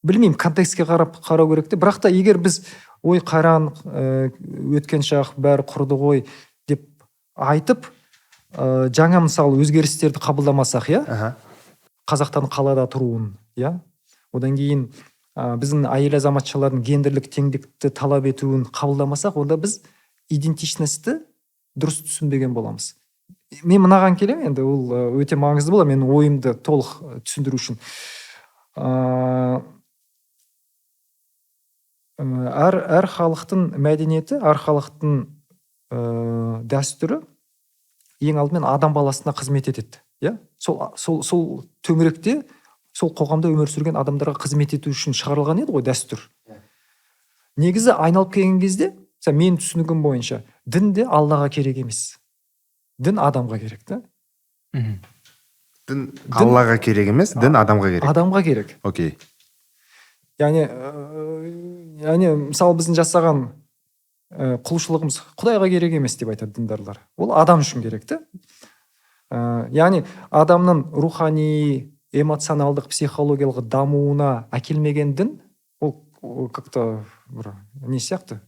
білмеймін, контекстке қарау керек те. Бірақ та егер біз ой қайран өткен шақ бәрі құрды ғой деп айтып жаңа мысалы өзгерістерді қабылдамасақ, қазақтардың қалада тұруын, одан кейін біздің әйел азаматшалардың гендерлік теңдікті талап етуін қабылдамасақ, онда біз идентичностьті дұрыс түсінбеген боламыз. Мен мынаған келем, енді ол өте маңызды болады, мен ойымды толық түсіндіру үшін. Әр халықтың мәдениеті, әр халықтың дәстүрі ең алдымен адам баласына қызмет етеді. Сол төңіректе, сол қоғамда өмір сүрген адамдарға қызмет ету үшін шығарылған еді ғой дәстүр. Негізі айналып келген кезде, мен түсінігім бойынша, дін де Аллаға керек емес. Дін адамға керек, да? Дін Аллаға керек емес, дін адамға керек. Адамға керек. Окей. Яғни яғни мысалы біздің жасаған құлшылығымыз Құдайға керек емес деп айтады діндарлар. Ол адам үшін керек те. Яғни адамның рухани, эмоционалдық, психологиялық дамуына әкелмеген дін, ол как-то бір не сияқты,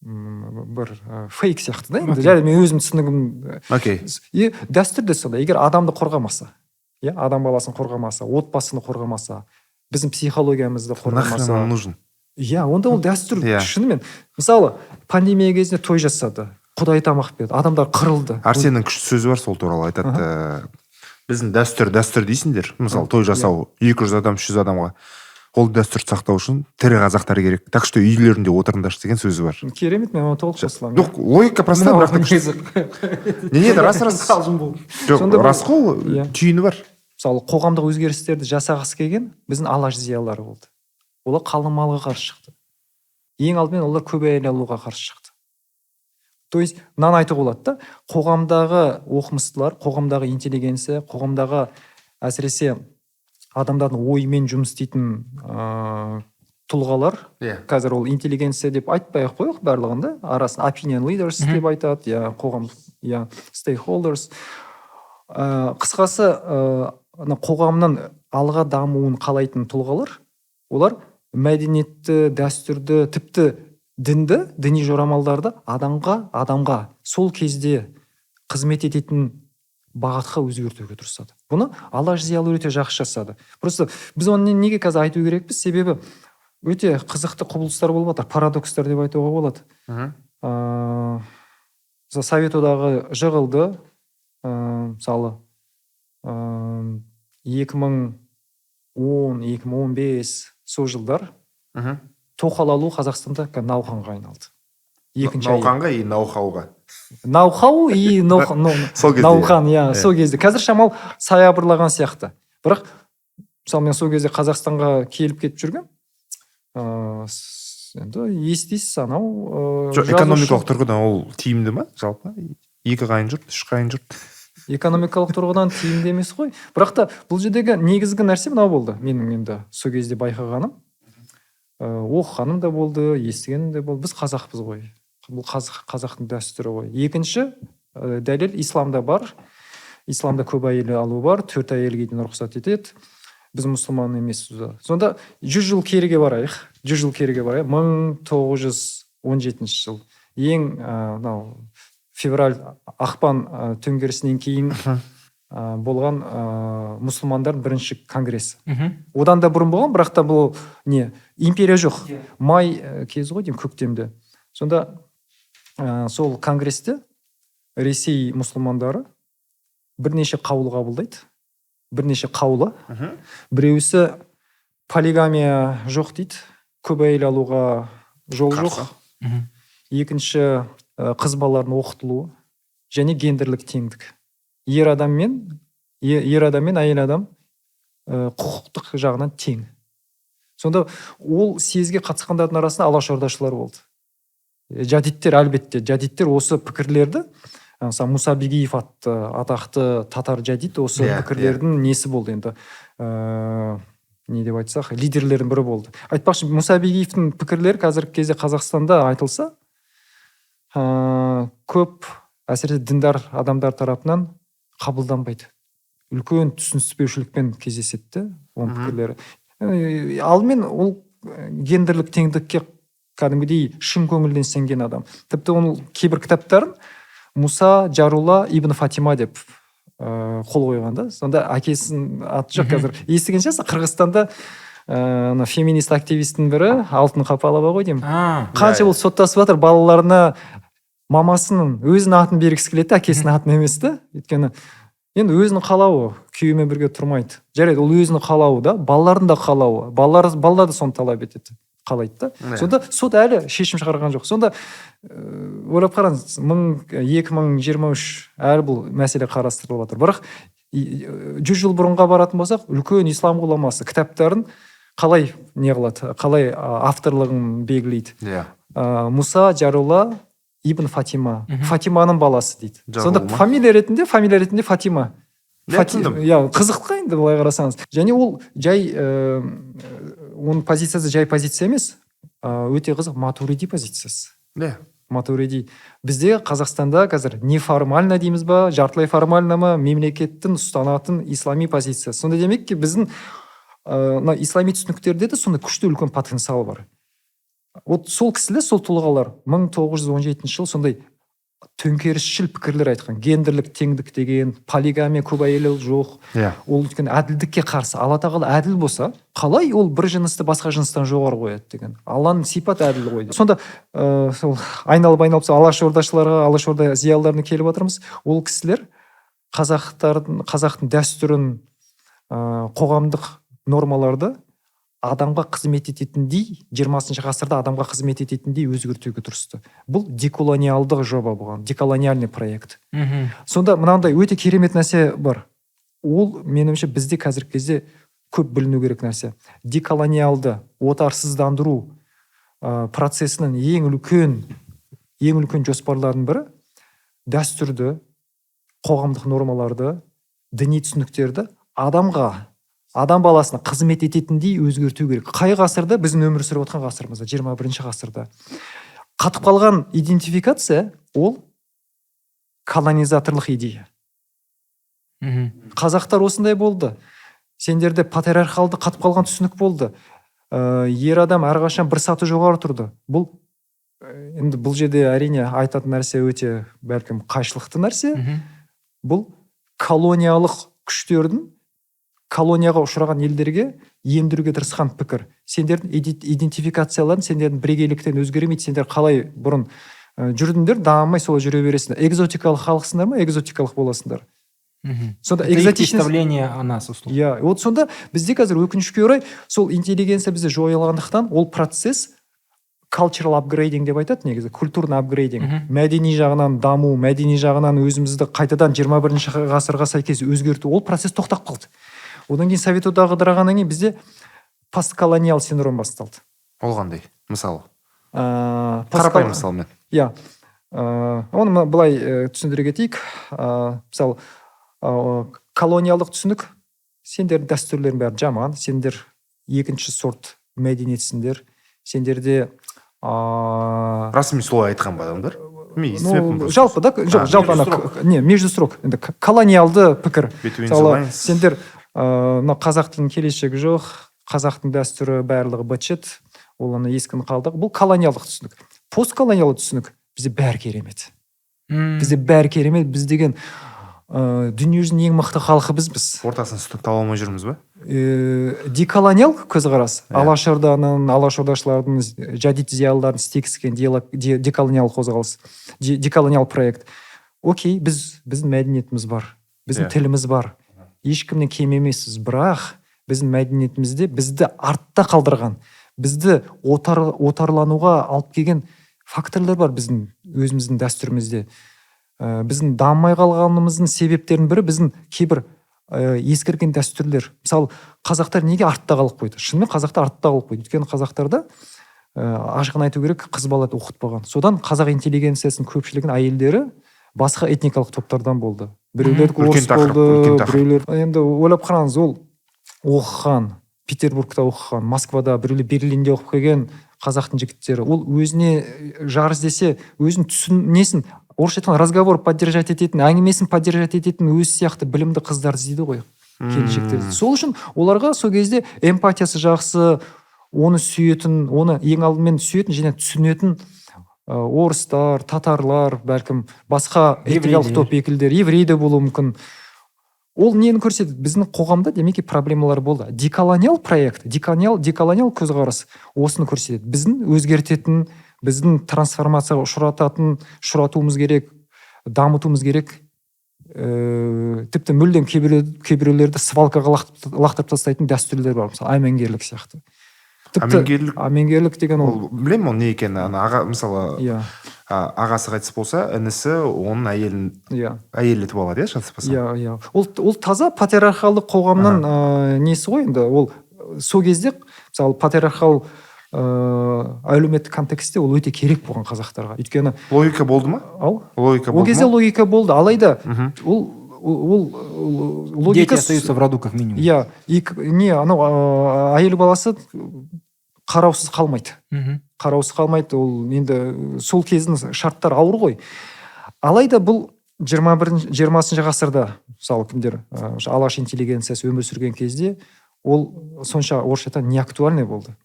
бір фейк сияқты да. Және мен өзім түсінігім. Окей. И дәстүр де сондай. Егер адамды қорғамаса, адам баласын қорғамаса, отбасыны қорғамаса, біздің психологиямызды қорғамаса, нахрен он нужен? Онда ол дәстүр шынымен. Мысалы, пандемия кезінде той жасады, Құдай тамақ берді, адамдар қырылды. Арсеннің күшті сөзі бар, сол туралы айтады. Біздің дәстүр дейсіңдер. Мысалы, той жасау 200 адам, 300 адамға. Ол дәстүрді сақтау үшін тірі қазақтар керек. Так что үйлерінде отырыңдаршы деген сөзі бар. Керемет, мен оны толық қосыламын. Жоқ, логика проста, бірақ не рас. Жоқ, рас қой, түйіні бар. Мысалы, қоғамдық өзгерістерді жасағысы келген біздің алаш зиялылары болды. Олар қалың малға қарсы шықты. Ең алдымен олар көбейіп алуға қарсы шықты. То есть, мынаны айтуға болады да, қоғамдағы оқымыстылар, қоғамдағы интеллигенция, қоғамдағы әсіресе адамдардың ойымен жұмыс істейтін тұлғалар, қазір ол интеллигенция деп айтпай-ақ қояйық барлығында, арасын opinion leaders деп айтады, қоғам, stakeholders. Қысқасы, қоғамның алға дамуын қалайтын тұлғалар, олар мәдениетті, дәстүрді, тіпті дінді, діни жорамалдарды адамға сол кезде қызмет ететін бағытқа өзгертуге тырысады. Бұны алаш зиялы өте жақсы жасады. Просто біз оны неге қазір айту керекпіз? Себебі өте қызықты құбылыстар болып жатыр, парадокстар деп айтуға болады. Совет одағы жығылды, мысалы 2010-2015 сол жылдар тоқал алу Қазақстанда науқанға айналды. Науқанға и наухауға. Наухау и науқан, сол кезде. Қазір шамал саябырлаған сияқты. Бірақ, мысалы, мен сол кезде Қазақстанға келіп кетіп жүрген, енді естисіз, анау экономикалық тұрғыдан ол тиімді ма, жалпы? 2 қайын жұрт, 3 қайын жұрт. Экономикалық тұрғыдан тиімді емес қой. Бірақ та бұл жердегі негізгі нәрсе мынау болды. Менің енді сол кезде байқағаным. Оқығаным да болды, естігенім де болды. Біз қазақпыз ғой. Бұл қазақтың дәстүрі ғой. Екінші дәлел исламда бар. Исламда көп әйел алу бар, 4 әйелге дейін рұқсат етеді. Біз мұсылман емеспіз. Сонда 100 жыл керіге барайық. 1917 жыл. Ең февраль, ақпан төңкерісінен кейін болған мұсылмандар бірінші конгресі. Одан да бұрын болған, бірақ та бұл империя жоқ. Май кезі ғой деймін, көктемде. Сонда сол конгрессте Ресей мұсылмандары бірнеше қаулы қабылдайды. Бірнеше қаулы. Біреусі полигамия жоқ дейді. Көп әйел алуға жол жоқ. Екінші қыз балалардың оқытылуы және гендерлік теңдік. Ер адам мен әйел адам құқықтық жағынан тең. Сонда ол съезге қатысқандардың арасында алашордашылар болды. Жадиттер, әлбетте, жадиттер осы пікірлерді, мысалы Мұса Бигиев атты атақты татар жадид осы пікірлердің несі болды енді, не деп айтсақ, лидерлердің бірі болды. Айтпақшы, Мұса Бигиевтің пікірлері қазіргі кезде Қазақстанда айтылса, көп әсіресе діндар адамдар тарапынан қабылданбайды. Үлкен түсініспеушілікпен кездеседі оның пікірлері. Алдымен ол гендерлік теңдікке кәдімгідей шын көңілден сенген адам. Тіпті оның кейбір кітаптарын Мұса Жарула ибн Фатима деп қол қойған да. Сонда әкесінің аты жоқ қазір. Естіген шығарсың, Қырғызстанда феминист активистің бірі Алтын Қапалова ғой деймін. Қанша бұл соттасып жатыр, балаларына мамасының өзінің атын бергісі келеді, әкесінің атын емес та. Өйткені енді өзінің қалауы күйеуімен бірге тұрмайды. Жарайды, ол өзінің қалауы да, балалардың да қалауы. Балалар да соны талап етеді, қалайды да. Сонда сот әлі шешім шығарған жоқ. Сонда ойлап қараңыз, 2023 әлі бұл мәселе қарастырылып жатыр. Бірақ 100 жыл бұрынға баратын болсақ, үлкен ислам ғұламасы кітаптарын қалай не қылады, қалай авторлығын белгілейді. Мұса Жарула ибн Фатима. Фатиманың баласы дейді. Сонда фамилия ретінде Фатима. Қызық қой енді былай қарасаңыз. Және ол жай оның позициясы жай позиция емес, өте қызық матуриди позициясы. Матуриди. Бізде Қазақстанда қазір неформально дейміз ба, жартылай формально ма, мемлекеттің ұстанатын ислами позиция. Сонда демек ки біздің ислами түсініктерде де сондай күшті үлкен потенциал бар. Вот сол кісілер, сол тұлғалар 1917 жыл сондай төңкерісшіл пікірлер айтқан. Гендерлік теңдік деген, полигамия, көп әйел жоқ. Ол өйткені әділдікке қарсы. Алла тағала әділ болса, қалай ол бір жынысты басқа жыныстан жоғары қояды деген. Алланың сипаты әділ қойды. Сонда сол айналып алашордашыларға, алашорда зиялыларына келіп жатырмыз. Ол кісілер қазақтың дәстүрін, қоғамдық нормаларды адамға қызмет ететіндей, 20 ғасырда адамға қызмет ететіндей өзгертуге тырысты. Бұл деколониалдық жоба болған, деколониальный проект. Сонда мынандай өте керемет нәрсе бар. Ол меніңше бізде қазіргі кезде көп біліну керек нәрсе. Деколониалды отарсыздандыру процесінің ең үлкен жоспарлардың бірі дәстүрді, қоғамдық нормаларды, діни түсініктерді адам баласына қызмет ететіндей өзгерту керек. Қай ғасырда? Біздің өмір сүріп отқан ғасырымызда, 21 ғасырда. Қатып қалған идентификация ол колонизаторлық идея. Қазақтар осындай болды. Сендерде патриархалды қатып қалған түсінік болды. Ер адам әрқашан бір саты жоғары тұрды. Енді бұл жерде әрине айтатын нәрсе өте бәлкім қайшылықты нәрсе. Бұл колониялық күштердің колонияға ұшыраған елдерге ендіруге тырысқан пікір. Сендердің идентификацияларын сендердің бірегейліктен өзгермейді. Сендер қалай бұрын жүрдіңдер, дамымай солай жүре бересіңдер. Экзотикалық халықсыңдар ма, экзотикалық боласыңдар. Сонда представление о нас, условно. Вот сонда бізде қазір өкінішке орай сол интеллигенция бізде жойылғандықтан ол процесс cultural upgrading деп айтады негізі, культурный апгрейдинг. Мәдени жағынан даму, мәдени жағынан өзімізді қайтадан 21 ғасырға сәйкес өзгерту, ол процесс тоқтап қалды. Одан кейін Совет одағы ыдырағаннан кейін бізде постколониал синдром басталды. Ол қандай? Мысалы? Қарапайым мысалмен. Оны былай түсіндіре кетейік. Мысалы, колониалдық түсінік, сендердің дәстүрлерің бәрі жаман, сендер екінші сорт мәдениетсіңдер, сендерде расымен солай айтқан ба адамдар? Жалпы да, между строк. Колониалды пікір. Сендер қазақ тілінің келешегі жоқ, қазақтың дәстүрі барлығы быт-шыт, ол ескіні қалдық. Бұл колониалдық түсінік. Постколониалдық түсінік бізде бәрі керемет. Біз деген дүниежүзінің ең мықты халқы бізбіз. Ортасын үстіп таба алмай жүрміз ба? Деколониал көзқарас. Алашордашылардың, жадид зиялылардың істегіскен деколониал қозғалыс, деколониал проект. Окей, біздің мәдениетіміз бар, біздің тіліміз бар. Ешкімнен кем емессіз, бірақ біздің мәдениетімізде бізді артта қалдырған, бізді отарлануға алып келген факторлар бар біздің өзіміздің дәстүрімізде. Біздің дамымай қалғанымыздың себептерінің бірі біздің кейбір ескірген дәстүрлер. Мысалы, қазақтар неге артта қалып қойды? Шынымен қазақтар артта қалып қойды. Өйткені қазақтарда ашығын айту керек, қыз баланы оқытпаған. Содан қазақ интеллигенциясының көпшілігінің әйелдері басқа этникалық топтардан болды. Біреулер орыс болды, біреулер енді ойлап қараңыз, ол оқыған, Петербургта оқыған, Москвада, біреулер Берлинде оқып келген қазақтың жігіттері. Ол өзіне жар іздесе, өзін несін, орысша айтқанда разговор поддержать ететін, әңгімесін поддержать ететін өзі сияқты білімді қыздар іздейді ғой, келіншектер. Сол үшін оларға сол кезде эмпатиясы жақсы, оны сүйетін, оны ең алдымен сүйетін және түсінетін орыстар, татарлар, бәлкім басқа этникалық топ өкілдері, еврей де болуы мүмкін. Ол нені көрсетеді? Біздің қоғамда демек проблемалар болды. Деколониал проект, деколониал көзқарас осыны көрсетеді. Біздің өзгертетін, біздің трансформацияға ұшыратуымыз керек, дамытуымыз керек. Тіпті мүлдем кейбіреулерді свалкаға лақтырып тастайтын дәстүрлер бар, мысалы әмеңгерлік сияқты. Әмеңгерлік деген ол білемін ол не екенін. Мысалы ағасы қайтыс болса, інісі оның әйелін етіп алады, шатыспаса. Ол таза патриархалдық қоғамның несі ғой енді. Ол сол кезде мысалы патриархал әлеуметтік контекстте ол өте керек болған қазақтарға. Өйткені логика болды ма? Ол кезде логика болды. Алайда ол логика. Дети остаются в роду как минимум. Иә, не анау әйел баласы қараусыз қалмайды. Қараусыз қалмайды, ол енді сол кездің шарттары ауыр ғой. Алайда бұл 20-шы ғасырда, мысалы кімдер алаш интеллигенциясы өмір сүрген кезде ол сонша орысша не актуальный болды.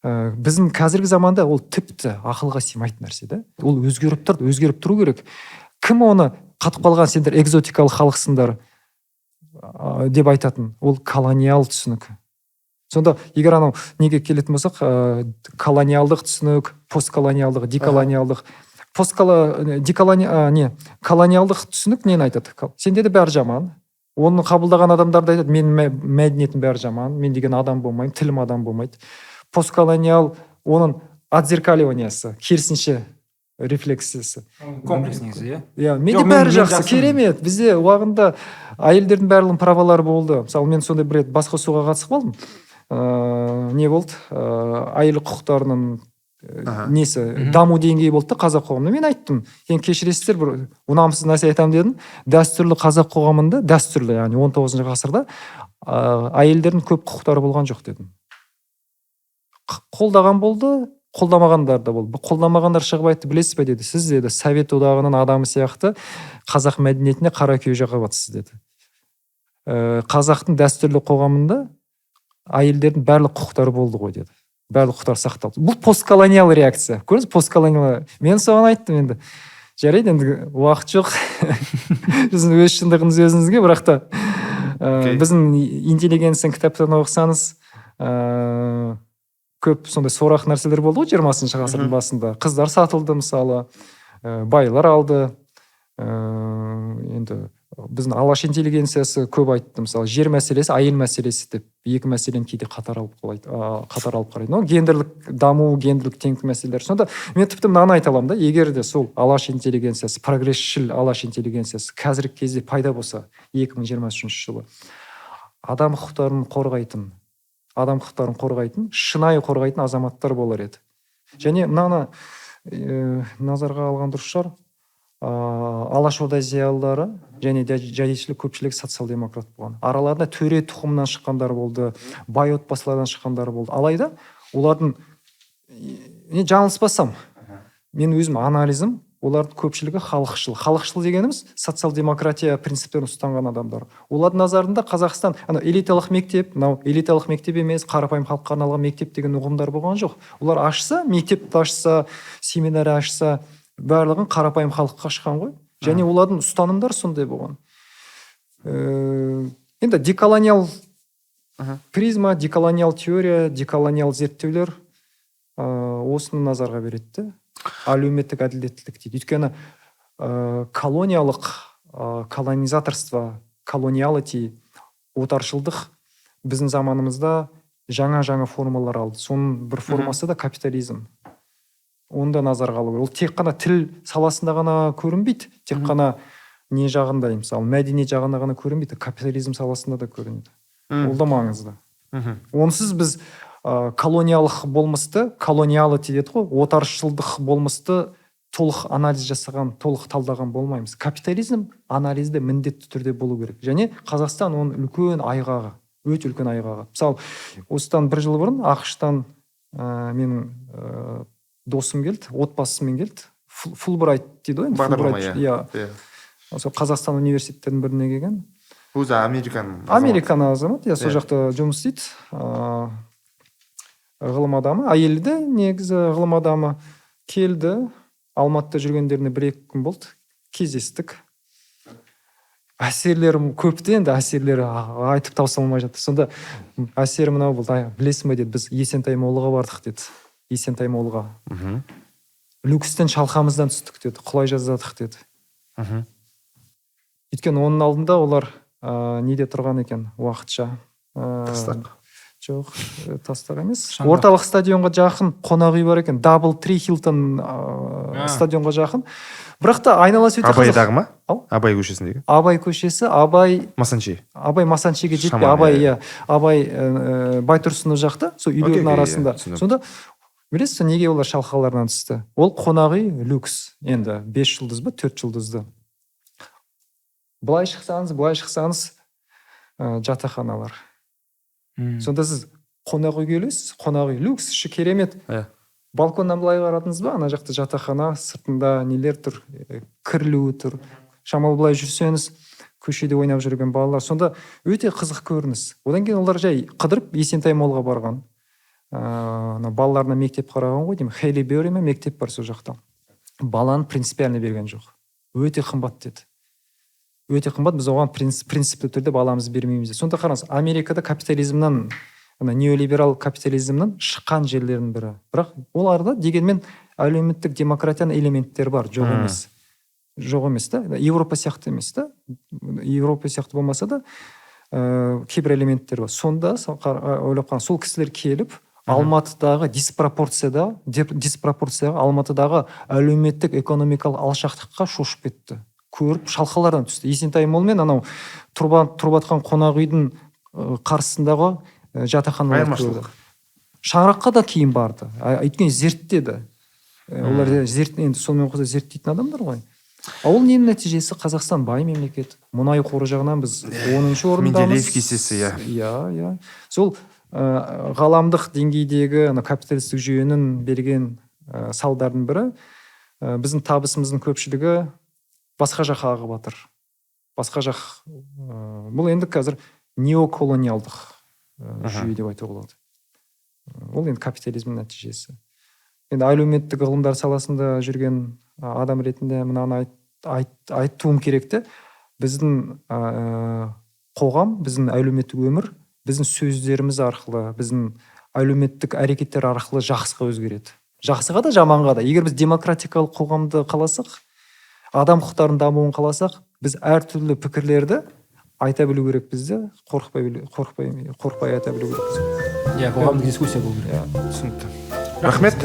Біздің қазіргі заманда ол тіпті ақылға сыймайтын нәрсе да. Ол өзгеріп тұру керек. Кім оны қатып қалған, сендер экзотикалық халықсыңдар деп айтатын? Ол колониал түсінік. Сонда егер анау неге келетін болсақ, колониалдық түсінік, постколониалдық, деколониалдық, колониалдық түсінік нені айтады? Сенде де бәрі жаман. Оны қабылдаған адамдар да айтады, менің мәдениетім бәрі жаман, мен деген адам болмаймын, тілім адам болмайды. Постколониал оның отзеркаливаниясы, керісінше рефлексиясы. Комплекс негізі, иә? Менде бәрі жақсы, керемет. Бізде уақытында әйелдердің барлығының правалары болды. Мысалы, мен сондай бір рет басқосуға қатысып қалдым. Не болды? Әйел құқықтарының несі, даму деңгейі болды қазақ қоғамында. Мен айттым, кешіресіздер, бір ұнамсыз нәрсе айтамын дедім. Дәстүрлі қазақ қоғамында, дәстүрлі, яғни 19-шы ғасырда әйелдердің көп құқықтары болған жоқ дедім. Қолдаған болды, қолдамағандар да болды. Қолдамағандар шығып айтты, білесіз бе деді, сіз деді Совет одағының адамы сияқты қазақ мәдениетіне қара күйе жағып жатсыз деді. Қазақтың дәстүрлі қоғамында әйелдердің барлық құқықтары болды ғой деді. Барлық құқықтар сақталды. Бұл постколониал реакция. Көрдіңіз, постколониал. Мен соған айттым енді. Жарайды, енді уақыт жоқ. Біздің өз шындығымыз өзіңізге, бірақ та біздің интеллигенцияның кітаптарын оқысаңыз, көп сондай сорақ нәрселер болды ғой 20-шы ғасырдың басында. Қыздар сатылды мысалы, байлар алды. Енді біздің алаш интеллигенциясы көп айтты, мысалы, жер мәселесі, әйел мәселесі деп екі мәселені кейде қатар алып қарайды. Гендерлік даму, гендерлік теңдік мәселелер. Сонда мен тіпті мынаны айта аламын да, егер де сол алаш интеллигенциясы, прогрессшіл алаш интеллигенциясы қазіргі кезде пайда болса 2023 жылы, адам құқықтарын қорғайтын, шынайы қорғайтын азаматтар болар еді. Және мынаны назарға алған дұрыс шығар. Алашорда зиялылары және жайшылық көпшілік социал-демократ болған. Араларында төре тұқымынан шыққандар болды, бай отбасылардан шыққандар болды. Алайда олардың, жаңылыспасам, мен өзім анализім, олардың көпшілігі халықшыл. Халықшыл дегеніміз социал-демократия принциптерін ұстанған адамдар. Олардың назарында Қазақстан элиталық мектеп, элиталық мектеп емес, қарапайым халыққа арналған мектеп деген ұғымдар болған жоқ. Олар ашса, мектепті ашса, семинар ашса, барлығын қарапайым халыққа ашқан ғой. Және олардың ұстанымдар сондай болған. Енді деколониал призма, деколониал теория, деколониал зерттеулер осыны назарға береді. Әлеуметтік әділеттілік дейді. Өйткені колониялық, колонизаторство, колониалити, отаршылдық біздің заманымызда жаңа формалар алды. Соның бір формасы да капитализм. Онда назарға алу керек. Ол тек қана тіл саласында ғана көрінбейді. Тек қана не жағында, мысалы, мәдениет жағында ғана көрінбейді. Капитализм саласында да көрінеді. Ол да маңызды. Онсыз біз колониялық болмысты, колониалити деді ғой, отаршылдық болмысты толық анализ жасаған, толық талдаған болмаймыз. Капитализм анализде міндетті түрде болу керек. Және Қазақстан оның үлкен айғағы, өте үлкен айғағы. Мысалы, осыдан бір жыл бұрын ақш-тан менің досым келді, отбасымен келді. Фулбрайт дейді ғой. Бағдарлама, Қазақстан университеттерінің біріне келген. Өзі Американ азамат, сол жақта жұмыс істейді. Ғылым адамы, әйелі де негізі ғылым адамы келді. Алматыда жүргендеріне 1-2 күн болды. Кездестік. Әсерлерім көпті, енді әсерлері айтып таусылмай жатыр. Сонда әсері мынау болды. Білесің бе деді, біз Есентай Молыға бардық деді. Есентай Молыға. Люкстен шалқамыздан түстік деді. Құлай жаздадық деді. Өйткені оның алдында олар неде тұрған екен уақытша. Тастақ. Жоқ, тастақ емес. Орталық стадионға жақын қонақ үй бар екен. Даблтрі Хилтон стадионға жақын. Бірақ та айналасы өте қызық. Абайдағы ма? Абай көшесіндегі. Абай көшесі, Абай Масанчиге жетпей, Абай Байтұрсынов жақта, сол үйлердің арасында. Сонда білесіз, неге олар шалқаларынан түсті? Ол қонақ үй люкс. Енді 5 жұлдыз ба, 4 жұлдызды. былай шықсаңыз жатақханалар. Сонда сіз қонақ үйге келесіз, қонақ үй люкс, іші керемет. Балконнан былай қарадыңыз ба, ана жақта жатақхана, сыртында нелер тұр, кірлеуі тұр. Шамалы былай жүрсеңіз, көшеде ойнап жүрген балалар. Сонда өте қызық көрініс. Одан кейін олар жай қыдырып Есентай молға барған. Балаларына мектеп қараған ғой деймін. Хейли Бери ме мектеп бар сол жақта. Баланы принципиально берген жоқ. Өте қымбат деді. Өте қымбат, біз оған принципті түрде баламызды бермейміз. Сонда қараңыз, Америкада капитализмнан, неолиберал капитализмнің шыққан жерлердің бірі. Бірақ оларда дегенмен әлеуметтік демократияның элементтері бар, жоқ емес. Жоқ емес та, Европа сияқты емес та. Европа сияқты болмаса да кейбір элементтер бар. Сонда ойлап қараңыз, сол кісілер келіп Алматыдағы диспропорцияға Алматыдағы әлеуметтік экономикалық алшақтыққа шошып кетті. Көріп шалқалардан түсті. Есентай мол мен анау тұрып атқан қонақ үйдің қарсысындағы жатақханалар көрді. Шаңыраққа да кейін барды. Өйткені зерттеді. Олар енді сонымен қоса зерттейтін адамдар ғой. Ол ненің нәтижесі? Қазақстан бай мемлекет. Мұнай қоры жағынан біз 10-шы орындамыз. Менделеев кестесі, иә. Сол ғаламдық деңгейдегі капиталистік жүйенің берген салдардың бірі, біздің табысымыздың көпшілігі басқа жаққа ағып жатыр. Басқа жақ, бұл енді қазір неоколониалдық жүйе деп айтуға болады. Ол енді капитализмнің нәтижесі. Енді әлеуметтік ғылымдар саласында жүрген адам ретінде мынаны айтуым керек те, біздің қоғам, біздің әлеуметтік өмір, біздің сөздеріміз арқылы, біздің әлеуметтік әрекеттер арқылы жақсыға өзгереді. Жақсыға да, жаманға да. Егер біз демократикалық қоғамды қаласақ, адам құқықтарының дамуын қаласақ, біз әртүрлі пікірлерді айта білу керек бізде, қорықпай айта білу керек. Қоғамдық дискуссия болу керек. Түсінікті. Рахмет.